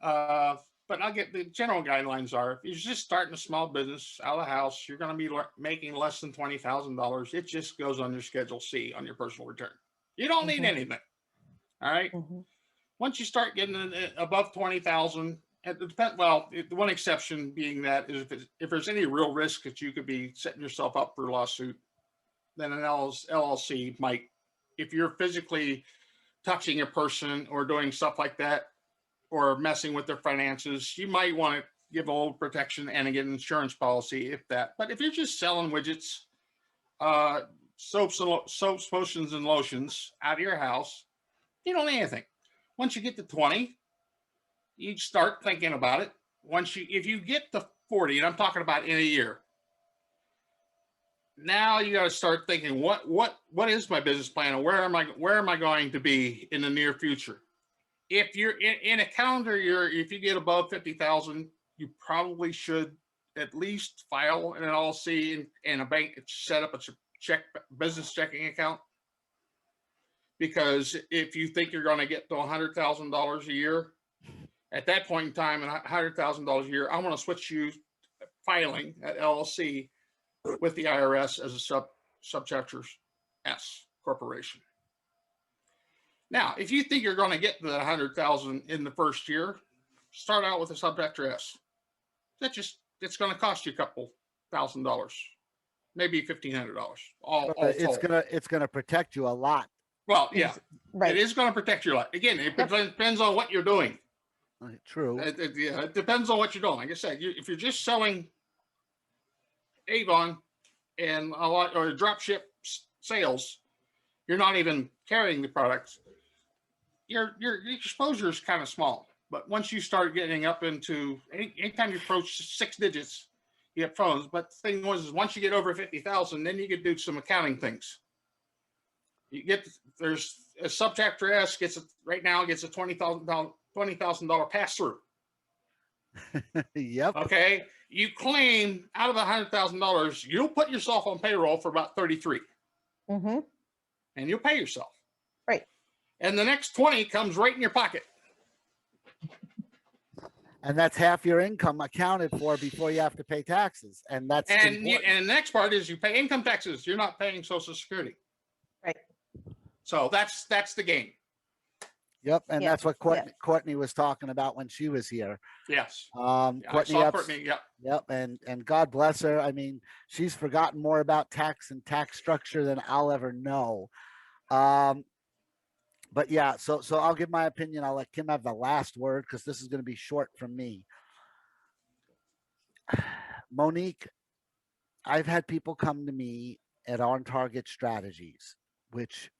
But I'll get the general guidelines are, if you're just starting a small business out of the house, you're going to be making less than $20,000. It just goes on your Schedule C on your personal return. You don't need anything. All right. Once you start getting above 20,000, it depends. Well, the one exception being that is if there's any real risk that you could be setting yourself up for a lawsuit, then an LLC might, if you're physically touching a person or doing stuff like that, or messing with their finances, you might want to give a little protection and get an insurance policy if that. But if you're just selling widgets, soaps, potions, and lotions out of your house, you don't need anything. Once you get to 20, you start thinking about it. If you get to 40, and I'm talking about in a year, now you got to start thinking, what is my business plan, and where am I going to be in the near future? If you're in a calendar year, if you get above 50,000, you probably should at least file an LLC and a bank, set up a business checking account. Because if you think you're going to get to $100,000 a year, at that point in time, and $100,000 a year, I'm going to switch you filing at LLC with the IRS as a subchapter S corporation. Now, if you think you're going to get to the 100,000 in the first year, start out with a subchapter S. It's going to cost you a couple $1,000, maybe $1,500. It's gonna protect you a lot. Well, yeah, right. It is going to protect you a lot. Again, it depends on what you're doing. True. It depends on what you're doing. Like I said, if you're just selling Avon and a lot or drop ship sales, you're not even carrying the products. Your exposure is kind of small. But once you start getting up into anytime you approach 6 digits, you have phones. But the thing was, is once you get over 50,000, then you could do some accounting things. There's a subchapter S right now gets a $20,000 pass through. Yep. Okay. You claim out of the $100,000, you'll put yourself on payroll for about 33. Mm-hmm. And you'll pay yourself. Right. And the next 20 comes right in your pocket. And that's half your income accounted for before you have to pay taxes. And that's and the next part is you pay income taxes. You're not paying Social Security. Right. So that's the game. Yep, and that's what Courtney was talking about when she was here. Yes. Courtney. Yep, and God bless her. I mean, she's forgotten more about tax and tax structure than I'll ever know. But yeah, so I'll give my opinion. I'll let Kim have the last word because this is going to be short from me. Monique, I've had people come to me at On Target Strategies, which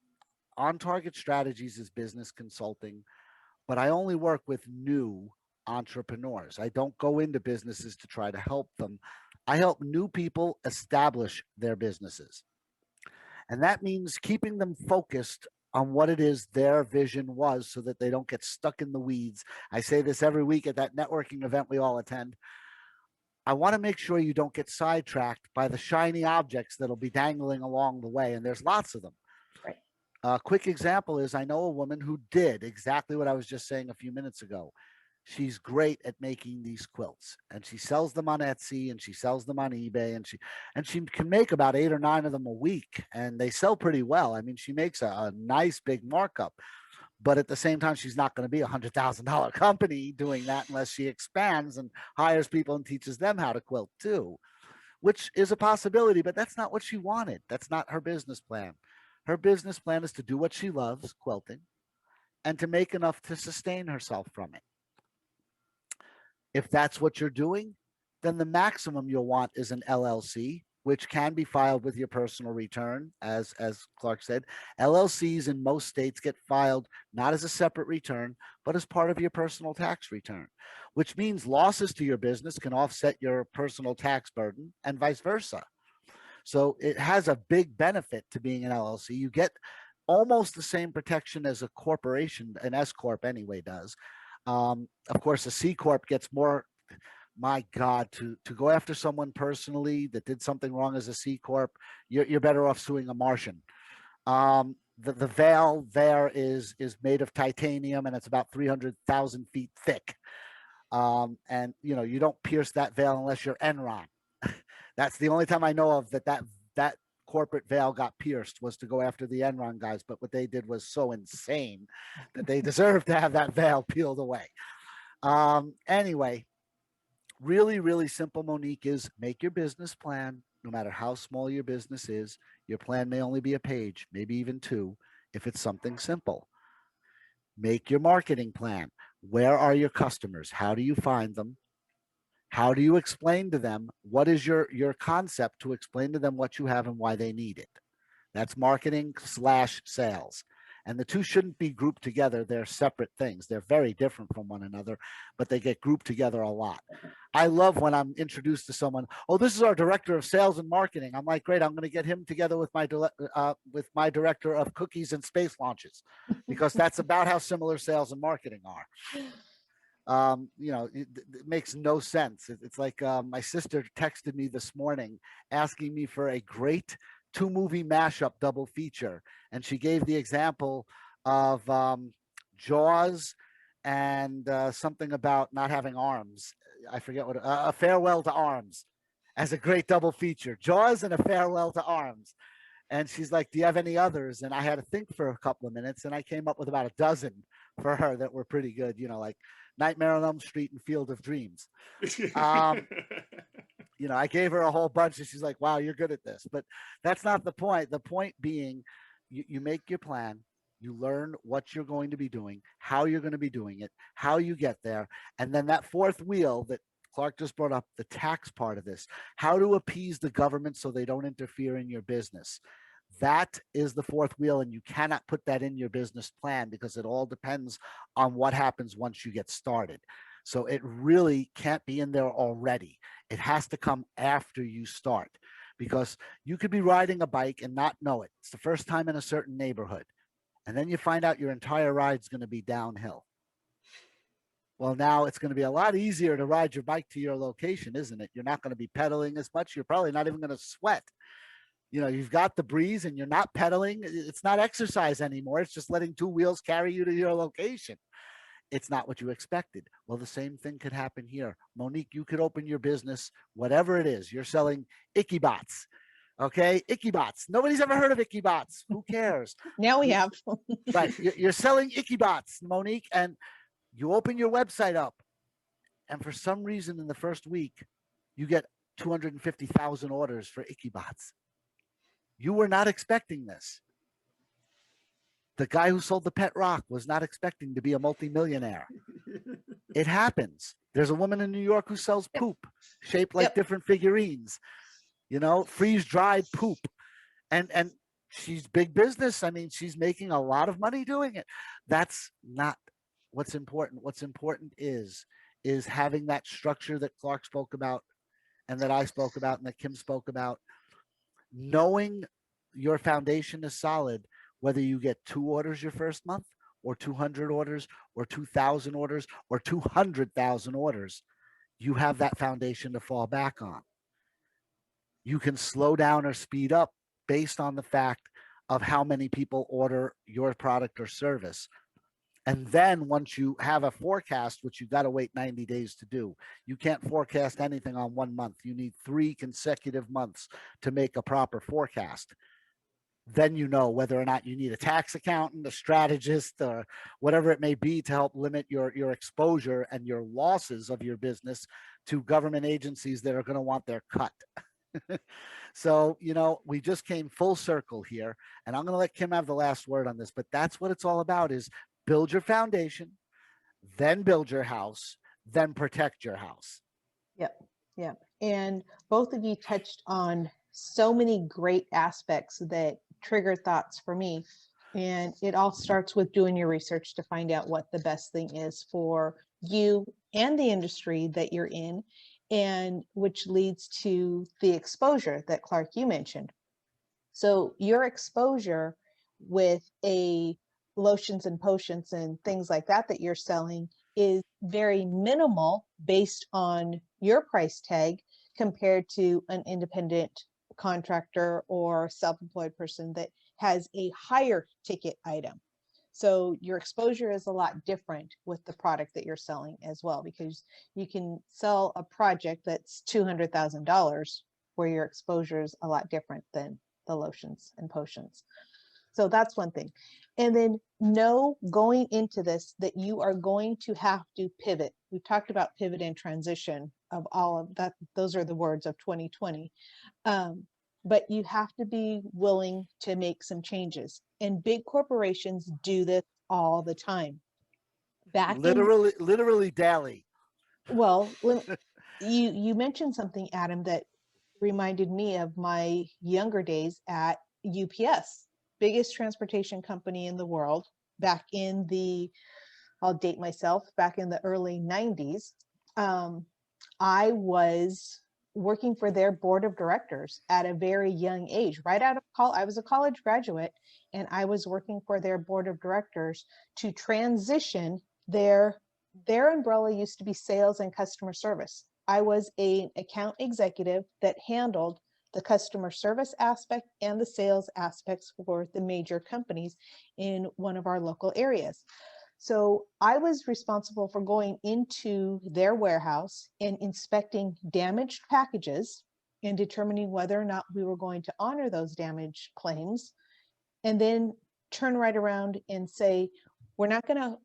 On Target Strategies is business consulting, but I only work with new entrepreneurs. I don't go into businesses to try to help them. I help new people establish their businesses. And that means keeping them focused on what it is their vision was so that they don't get stuck in the weeds. I say this every week at that networking event we all attend. I want to make sure you don't get sidetracked by the shiny objects that'll be dangling along the way. And there's lots of them. Right. A quick example is I know a woman who did exactly what I was just saying a few minutes ago. she's great at making these quilts, and she sells them on Etsy and she sells them on eBay, and she can make about 8 or 9 of them a week, and they sell pretty well. I mean, she makes a nice big markup, but at the same time, she's not going to be $100,000 company doing that unless she expands and hires people and teaches them how to quilt too, which is a possibility, but that's not what she wanted. That's not her business plan. Her business plan is to do what she loves, quilting, and to make enough to sustain herself from it. If that's what you're doing, then the maximum you'll want is an LLC, which can be filed with your personal return. As Clark said, LLCs in most states get filed not as a separate return, but as part of your personal tax return, which means losses to your business can offset your personal tax burden and vice versa. So it has a big benefit to being an LLC. You get almost the same protection as a corporation, an S corp anyway does. Of course, a C corp gets more. My God, to go after someone personally that did something wrong as a C corp, you're better off suing a Martian. The veil there is made of titanium, and it's about 300,000 feet thick. And you don't pierce that veil unless you're Enron. That's the only time I know of that corporate veil got pierced, was to go after the Enron guys. But what they did was so insane that they deserve to have that veil peeled away. Anyway, really, really simple, Monique, is make your business plan. No matter how small your business is, your plan may only be a page, maybe even two, if it's something simple. Make your marketing plan. Where are your customers? How do you find them? How do you explain to them? What is your concept to explain to them what you have and why they need it? That's marketing/sales. And the two shouldn't be grouped together. They're separate things. They're very different from one another, but they get grouped together a lot. I love when I'm introduced to someone, oh, this is our director of sales and marketing. I'm like, great, I'm going to get him together with my director of cookies and space launches, because that's about how similar sales and marketing are. It makes no sense. It's like my sister texted me this morning asking me for a great 2-movie mashup double feature, and she gave the example of Jaws and something about not having arms. I forget what, A Farewell to Arms, as a great double feature. Jaws and A Farewell to Arms. And she's like, do you have any others? And I had to think for a couple of minutes, and I came up with about a dozen for her that were pretty good, like Nightmare on Elm Street and Field of Dreams. I gave her a whole bunch, and she's like, wow, you're good at this. But that's not the point. The point being, you make your plan, you learn what you're going to be doing, how you're going to be doing it, how you get there. And then that fourth wheel that Clark just brought up, the tax part of this, how to appease the government so they don't interfere in your business. That is the fourth wheel, and you cannot put that in your business plan because it all depends on what happens once you get started. So it really can't be in there already. It has to come after you start, because you could be riding a bike and not know it. It's the first time in a certain neighborhood, and then you find out your entire ride's going to be downhill. Well, now it's going to be a lot easier to ride your bike to your location, isn't it? You're not going to be pedaling as much. You're probably not even going to sweat. You've got the breeze and you're not pedaling. It's not exercise anymore. It's just letting two wheels carry you to your location. It's not what you expected. Well, the same thing could happen here. Monique, you could open your business, whatever it is. You're selling IkiBots. Okay, IkiBots. Nobody's ever heard of IkiBots. Who cares? Now we have. Right. You're selling IkiBots, Monique, and you open your website up, and for some reason in the first week, you get 250,000 orders for IkiBots. You were not expecting this. The guy who sold the pet rock was not expecting to be a multimillionaire. It happens. There's a woman in New York who sells poop shaped like different figurines, freeze-dried poop. And she's big business. I mean, she's making a lot of money doing it. That's not what's important. What's important is having that structure that Clark spoke about, and that I spoke about, and that Kim spoke about. Knowing your foundation is solid, whether you get 2 orders your first month, or 200 orders, or 2,000 orders, or 200,000 orders, you have that foundation to fall back on. You can slow down or speed up based on the fact of how many people order your product or service. And then once you have a forecast, which you got to wait 90 days to do, you can't forecast anything on 1 month. You need 3 consecutive months to make a proper forecast. Then you know whether or not you need a tax accountant, a strategist, or whatever it may be to help limit your exposure and your losses of your business to government agencies that are going to want their cut. So, we just came full circle here, and I'm going to let Kim have the last word on this, but that's what it's all about is build your foundation, then build your house, then protect your house. Yep. Yep. And both of you touched on so many great aspects that trigger thoughts for me. And it all starts with doing your research to find out what the best thing is for you and the industry that you're in, and which leads to the exposure that Clark, you mentioned. So your exposure with a lotions and potions and things like that you're selling is very minimal based on your price tag compared to an independent contractor or self-employed person that has a higher ticket item. So your exposure is a lot different with the product that you're selling as well, because you can sell a project that's $200,000 where your exposure is a lot different than the lotions and potions. So that's one thing. And then know going into this that you are going to have to pivot. We've talked about pivot and transition of all of that. Those are the words of 2020. But you have to be willing to make some changes. And big corporations do this all the time. Literally daily. Well, you mentioned something, Adam, that reminded me of my younger days at UPS, biggest transportation company in the world, back in I'll date myself, back in the early 90s. I was working for their board of directors at a very young age, right out of college. I was a college graduate, and I was working for their board of directors to transition their umbrella used to be sales and customer service. I was an account executive that handled the customer service aspect and the sales aspects for the major companies in one of our local areas. So I was responsible for going into their warehouse and inspecting damaged packages and determining whether or not we were going to honor those damage claims, and then turn right around and say, we're not going to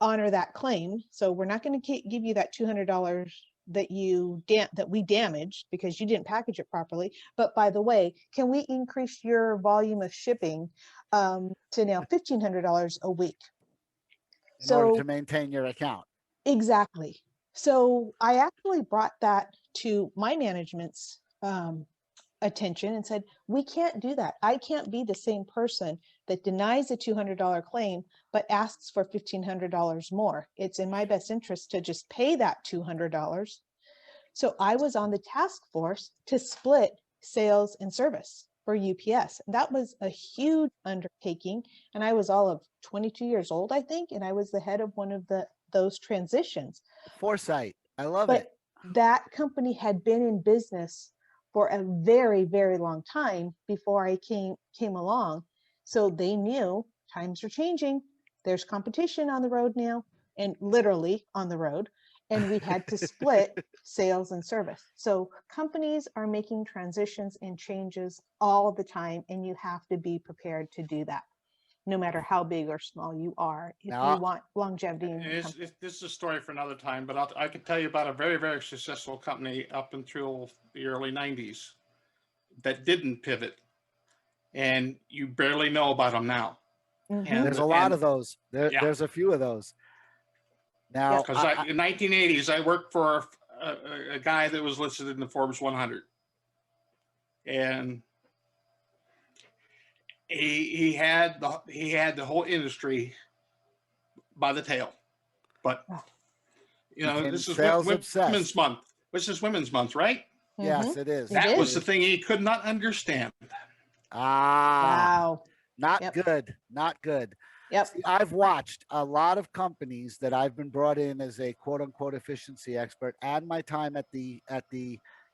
honor that claim. So we're not going to give you that $200 that we damaged because you didn't package it properly. But by the way, can we increase your volume of shipping to now $1,500 a week? In order to maintain your account. Exactly. So I actually brought that to my management's attention and said, we can't do that. I can't be the same person that denies a $200 claim, but asks for $1,500 more. It's in my best interest to just pay that $200. So I was on the task force to split sales and service for UPS. That was a huge undertaking. And I was all of 22 years old, I think. And I was the head of one of those transitions. Foresight. I love it. But that company had been in business for a very, very long time before I came along. So they knew times are changing. There's competition on the road now, and literally on the road. And we had to split sales and service. So companies are making transitions and changes all the time, and you have to be prepared to do that, no matter how big or small you are, if you want longevity in your company. This is a story for another time, but I can tell you about a very, very successful company up until the early 90s that didn't pivot, and you barely know about them now. Mm-hmm. There's a lot of those. There's a few of those. Now, because in 1980s, I worked for a guy that was listed in the Forbes 100, and he had the whole industry by the tail. But this is Women's Month. This is Women's Month, right? Yes, it is. That was the thing he could not understand. Wow. Not good. Not good. Yep. See, I've watched a lot of companies that I've been brought in as a quote unquote efficiency expert, and my time at the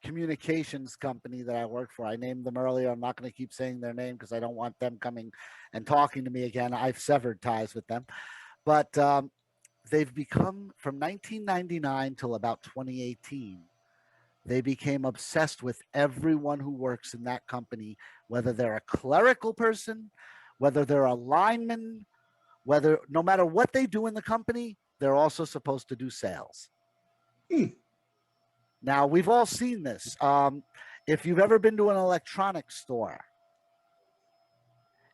communications company that I worked for. I named them earlier. I'm not going to keep saying their name because I don't want them coming and talking to me again. I've severed ties with them. But they've become, from 1999 till about 2018, they became obsessed with everyone who works in that company, whether they're a clerical person, whether they're a lineman, whether no matter what they do in the company, they're also supposed to do sales. Hmm. Now, we've all seen this. If you've ever been to an electronics store,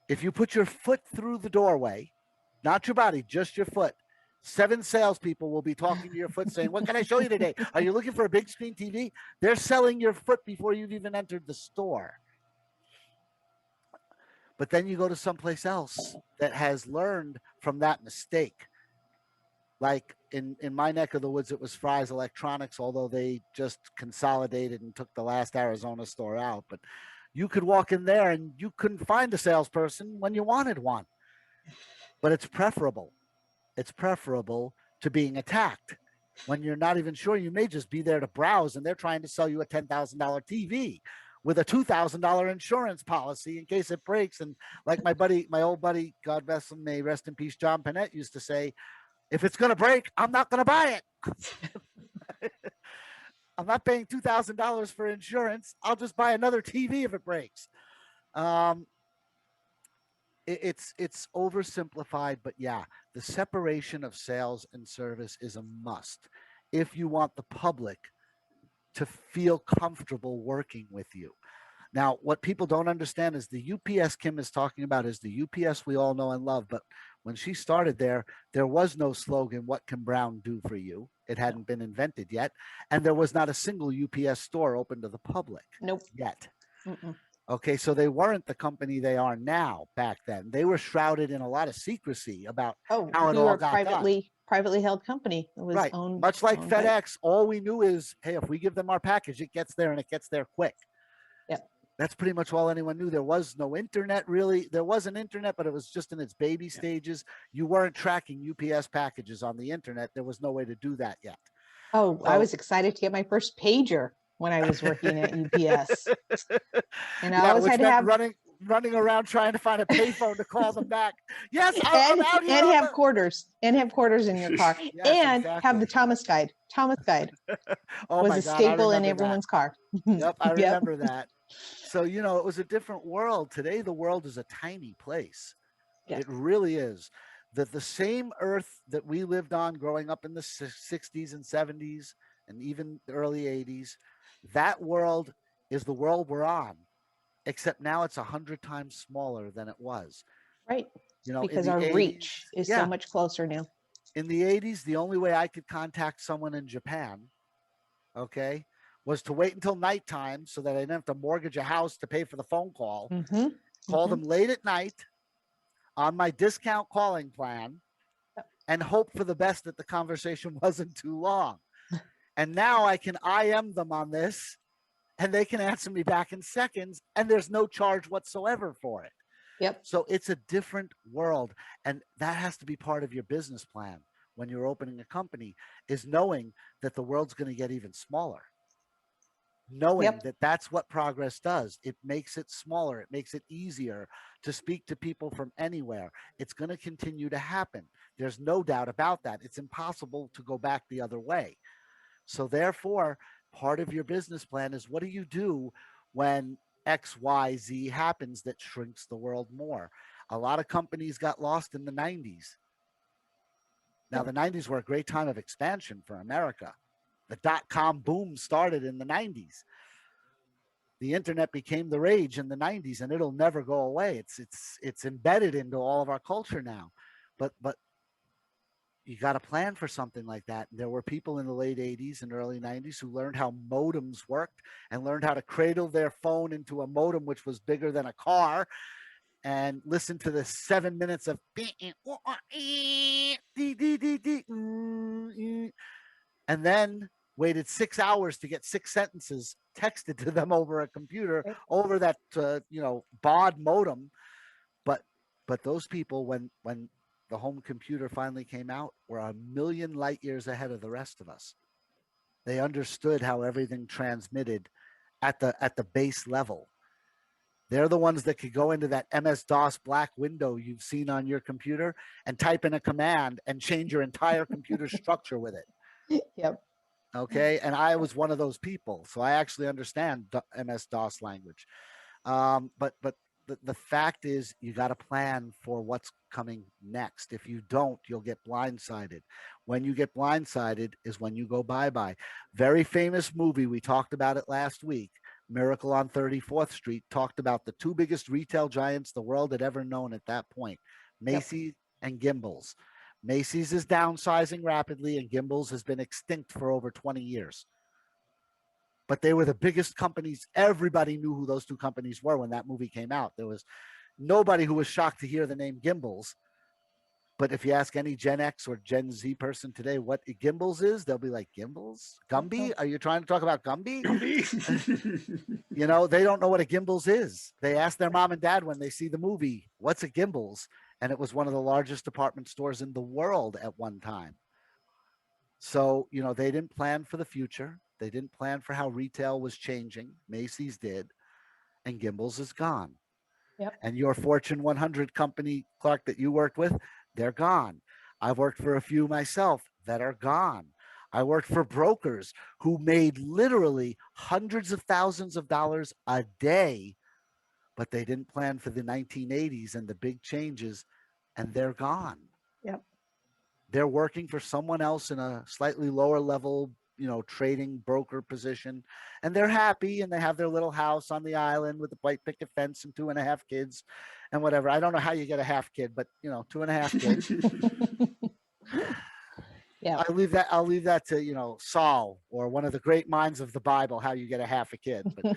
if you put your foot through the doorway, not your body, just your foot, 7 salespeople will be talking to your foot saying, "What can I show you today? Are you looking for a big screen TV?" They're selling your foot before you've even entered the store. But then you go to someplace else that has learned from that mistake. Like in my neck of the woods, it was Fry's Electronics, although they just consolidated and took the last Arizona store out. But you could walk in there and you couldn't find a salesperson when you wanted one. But it's preferable. It's preferable to being attacked when you're not even sure. You may just be there to browse and they're trying to sell you a $10,000 TV with a $2,000 insurance policy in case it breaks. And like my old buddy, God bless him, may rest in peace, John Panette used to say, if it's going to break, I'm not going to buy it. I'm not paying $2,000 for insurance. I'll just buy another TV if it breaks. Um, it's oversimplified, but yeah, the separation of sales and service is a must if you want the public to feel comfortable working with you. Now, what people don't understand is the UPS Kim is talking about is the UPS we all know and love. But when she started there was no slogan, "What can Brown do for you?" It hadn't been invented yet. And there was not a single UPS store open to the public Nope. yet. Mm-mm. Okay, so they weren't the company they are now back then. They were shrouded in a lot of secrecy about Oh, how it we were all a got done. privately held company. It was Right. owned Much like by. FedEx, all we knew is, hey, if we give them our package, it gets there and it gets there quick. Yep. That's pretty much all anyone knew. There was no internet really. There was an internet, but it was just in its baby stages. You weren't tracking UPS packages on the internet. There was no way to do that yet. Oh, I So, was excited to get my first pager when I was working at UPS. And I yeah, always which had to meant have running around trying to find a payphone to call them back. Yes, I'm out here and on have the. quarters in your car Yes, and have exactly. the Thomas guide. Thomas guide Oh was my a God, I staple in remember that. everyone's car. Yep, I Yep. remember that. So, it was a different world. Today, the world is a tiny place. Yeah. It really is. That the same earth that we lived on growing up in the 60s and 70s and even the early 80s, that world is the world we're on, except now it's 100 times smaller than it was. Right. In Because the our 80s, reach is so yeah, much closer now. in the 80s, the only way I could contact someone in Japan, okay, was to wait until nighttime so that I didn't have to mortgage a house to pay for the phone call, Mm-hmm. call Mm-hmm. them late at night on my discount calling plan, and hope for the best that the conversation wasn't too long. And now I can IM them on this and they can answer me back in seconds and there's no charge whatsoever for it. Yep. So it's a different world. And that has to be part of your business plan when you're opening a company, is knowing that the world's going to get even smaller. Knowing Yep. that that's what progress does. It makes it smaller. It makes it easier to speak to people from anywhere. It's going to continue to happen. There's no doubt about that. It's impossible to go back the other way. So therefore, part of your business plan is, what do you do when XYZ happens that shrinks the world more? A lot of companies got lost in the 90s. Now, the 90s were a great time of expansion for America. The dot-com boom started in the 90s. The internet became the rage in the 90s, and it'll never go away. It's embedded into all of our culture now. But you got to plan for something like that. There were people in the late 80s and early 90s who learned how modems worked and learned how to cradle their phone into a modem which was bigger than a car and listen to the 7 minutes of and then waited 6 hours to get 6 sentences texted to them over a computer, over that baud modem. But those people, when the home computer finally came out, were a million light years ahead of the rest of us. They understood how everything transmitted at the base level. They're the ones that could go into that MS-DOS black window you've seen on your computer and type in a command and change your entire computer structure with it. Yep. Okay. And I was one of those people. So I actually understand MS-DOS language. But the fact is, you got to plan for what's coming next. If you don't, you'll get blindsided. When you get blindsided is when you go bye-bye. Very famous movie. We talked about it last week. Miracle on 34th Street talked about the two biggest retail giants the world had ever known at that point, Macy's and Gimbels. Macy's is downsizing rapidly, and Gimbels has been extinct for over 20 years. But they were the biggest companies. Everybody knew who those two companies were when that movie came out. There was nobody who was shocked to hear the name Gimbels. But if you ask any Gen X or Gen Z person today what Gimbels is, they'll be like, Gimbels? Gumby? Are you trying to talk about Gumby? You know, they don't know what a Gimbels is. They ask their mom and dad when they see the movie, what's a Gimbels? And it was one of the largest department stores in the world at one time. So, you know, they didn't plan for the future. They didn't plan for how retail was changing. Macy's did, and Gimbels is gone. Yep. And your Fortune 100 company, Clark, that you worked with, they're gone. I've worked for a few myself that are gone. I worked for brokers who made literally hundreds of thousands of dollars a day, but they didn't plan for the 1980s and the big changes, and they're gone. Yep. They're working for someone else in a slightly lower level, you know, trading broker position, and they're happy, and they have their little house on the island with a white picket fence and 2.5 kids and whatever. I don't know how you get a half kid, but you know, 2.5 kids. Yeah. I'll leave that to, you know, Saul or one of the great minds of the Bible, how you get a half a kid. But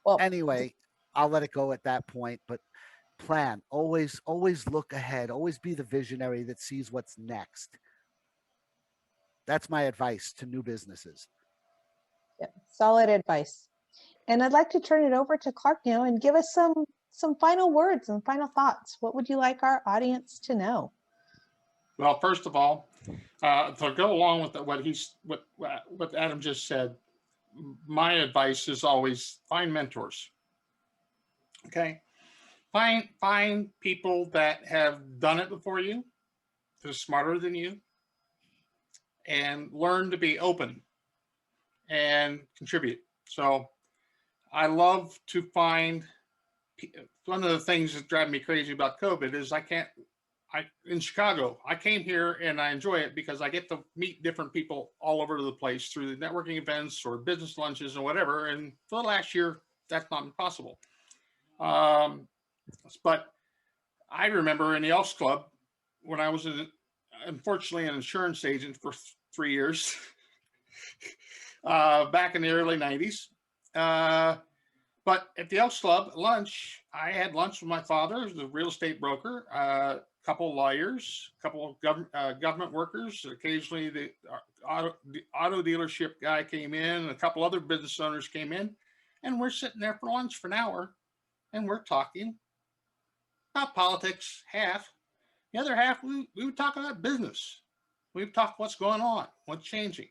Well, anyway, I'll let it go at that point. But plan, always look ahead, always be the visionary that sees what's next. That's my advice to new businesses. yeah, solid advice. And I'd like to turn it over to Clark now and give us some final words and final thoughts. What would you like our audience to know? Well, first of all, to go along with what Adam just said, my advice is always find mentors. Okay, find people that have done it before you, that are smarter than you, and learn to be open and contribute. So I love to find, one of the things that drive me crazy about COVID is in Chicago, I came here and I enjoy it because I get to meet different people all over the place through the networking events or business lunches and whatever. And for the last year, that's not possible. But I remember in the Elks Club when I was unfortunately an insurance agent for 3 years back in the early 90s. But at the Elks Club lunch, I had lunch with my father, who's a real estate broker, a couple of lawyers, a couple of government workers. Occasionally, the auto dealership guy came in, and a couple other business owners came in, and we're sitting there for lunch for an hour, and we're talking about politics, half. The other half, we would talk about business. We would talk what's going on, what's changing.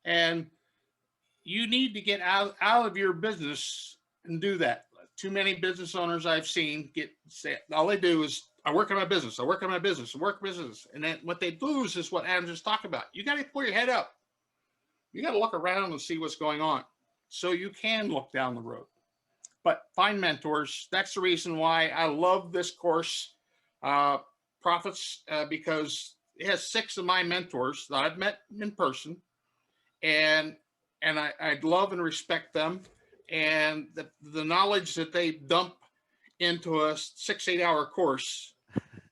And you need to get out of your business and do that. Too many business owners I've seen say all they do is, I work on my business, I work on my business, I work business. And then what they lose is what Adam just talked about. You got to pull your head up. You got to look around and see what's going on so you can look down the road. But find mentors. That's the reason why I love this course, Profits, because it has 6 of my mentors that I've met in person, and I love and respect them, and the knowledge that they dump into a 6-8 hour course,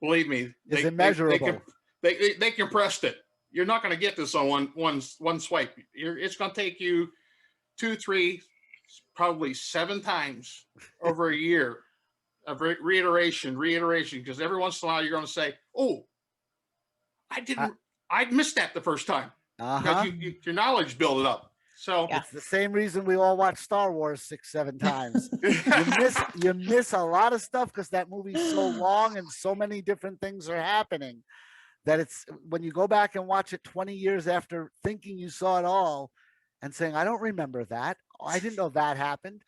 believe me, is immeasurable. They compressed it. You're not going to get this on one swipe. It's going to take you 2, 3, probably 7 times over a year of reiteration, because every once in a while you're going to say, "Oh, I missed that the first time," because your knowledge built it up. So it's the same reason we all watch Star Wars 6-7 times. you miss a lot of stuff because that movie's so long and so many different things are happening that it's when you go back and watch it 20 years after thinking you saw it all and saying, I don't remember that. Oh, I didn't know that happened.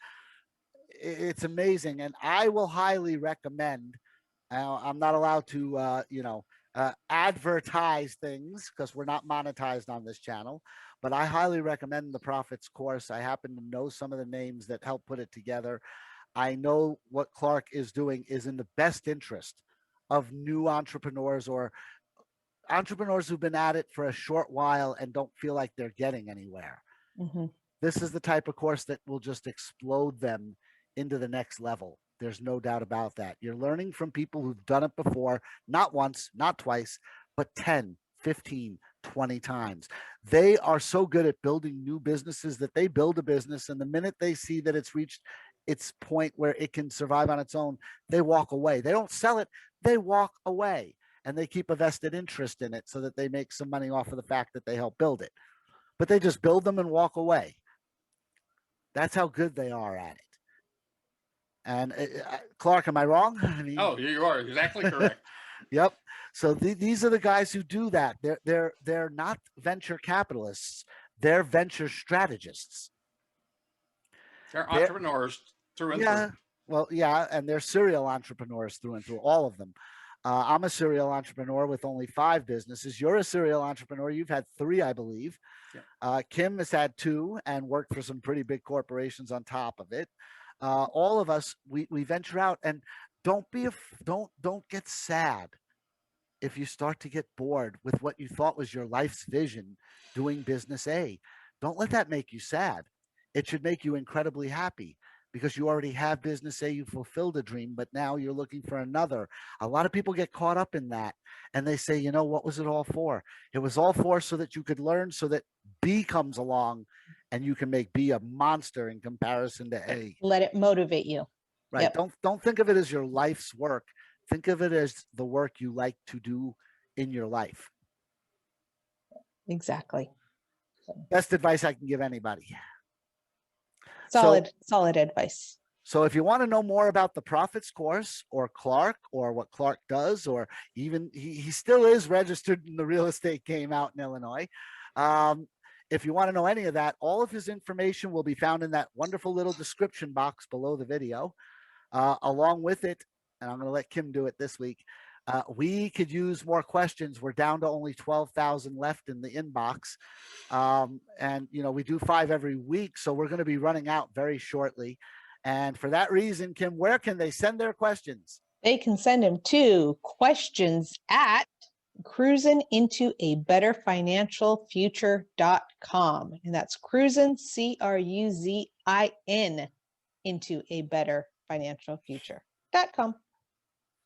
it's amazing, and I will highly recommend. I'm not allowed to, advertise things because we're not monetized on this channel. But I highly recommend the Profits course. I happen to know some of the names that help put it together. I know what Clark is doing is in the best interest of new entrepreneurs or entrepreneurs who've been at it for a short while and don't feel like they're getting anywhere. Mm-hmm. This is the type of course that will just explode them into the next level. There's no doubt about that. You're learning from people who've done it before, not once, not twice, but 10, 15, 20 times. They are so good at building new businesses that they build a business, and the minute they see that it's reached its point where it can survive on its own, they walk away. They don't sell it, they walk away, and they keep a vested interest in it so that they make some money off of the fact that they help build it. But they just build them and walk away. That's how good they are at it. And Clark, am I wrong? I mean, Oh, you are exactly correct. Yep. So these are the guys who do that. They're not venture capitalists. They're venture strategists. They're entrepreneurs through and Yeah. through. Well, yeah, and they're serial entrepreneurs through and through, all of them. I'm a serial entrepreneur with only 5 businesses. You're a serial entrepreneur. You've had 3, I believe. Yeah. Kim has had 2 and worked for some pretty big corporations on top of it. All of us, we venture out, and don't get sad if you start to get bored with what you thought was your life's vision doing business A. Don't let that make you sad. It should make you incredibly happy because you already have business A, you fulfilled a dream, but now you're looking for another. A lot of people get caught up in that and they say, what was it all for? It was all for so that you could learn so that B comes along and you can make B a monster in comparison to A. Let it motivate you. Right. Yep. Don't think of it as your life's work. Think of it as the work you like to do in your life. Exactly. Best advice I can give anybody. Solid advice. So if you want to know more about the Profits course or Clark or what Clark does, or even he still is registered in the real estate game out in Illinois. If you want to know any of that, all of his information will be found in that wonderful little description box below the video. Along with it, and I'm going to let Kim do it this week, we could use more questions. We're down to only 12,000 left in the inbox. And, we do 5 every week, so we're going to be running out very shortly. And for that reason, Kim, where can they send their questions? They can send them to questions@cruisinintobetterfinancialfuture.com. And that's cruising, CRUZIN, into a better financial future.com.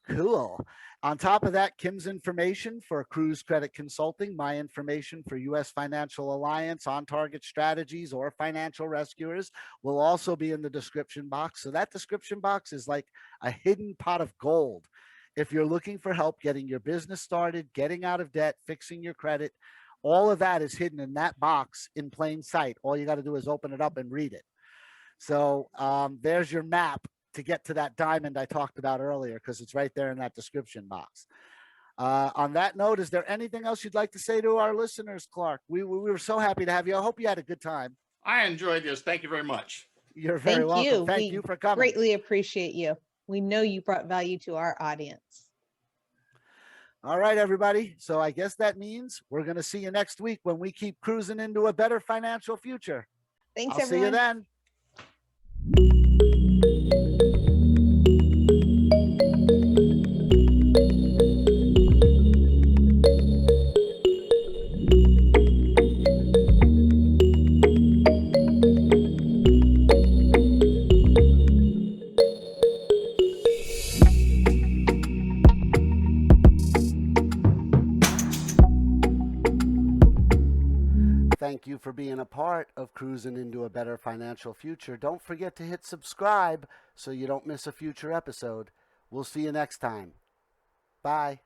Cool. On top of that, Kim's information for Cruise Credit Consulting, my information for U.S. Financial Alliance, On Target Strategies, or Financial Rescuers will also be in the description box. So that description box is like a hidden pot of gold. If you're looking for help getting your business started, getting out of debt, fixing your credit, all of that is hidden in that box in plain sight. All you got to do is open it up and read it. So there's your map to get to that diamond I talked about earlier, because it's right there in that description box. On that note, is there anything else you'd like to say to our listeners, Clark? We were so happy to have you. I hope you had a good time. I enjoyed this. Thank you very much. You're very welcome. Thank you for coming. Greatly appreciate you. We know you brought value to our audience. All right, everybody. So I guess that means we're going to see you next week when we keep cruising into a better financial future. Thanks, I'll everyone. See you then. Thank you for being a part of Cruising into a Better Financial Future. Don't forget to hit subscribe so you don't miss a future episode. We'll see you next time. Bye.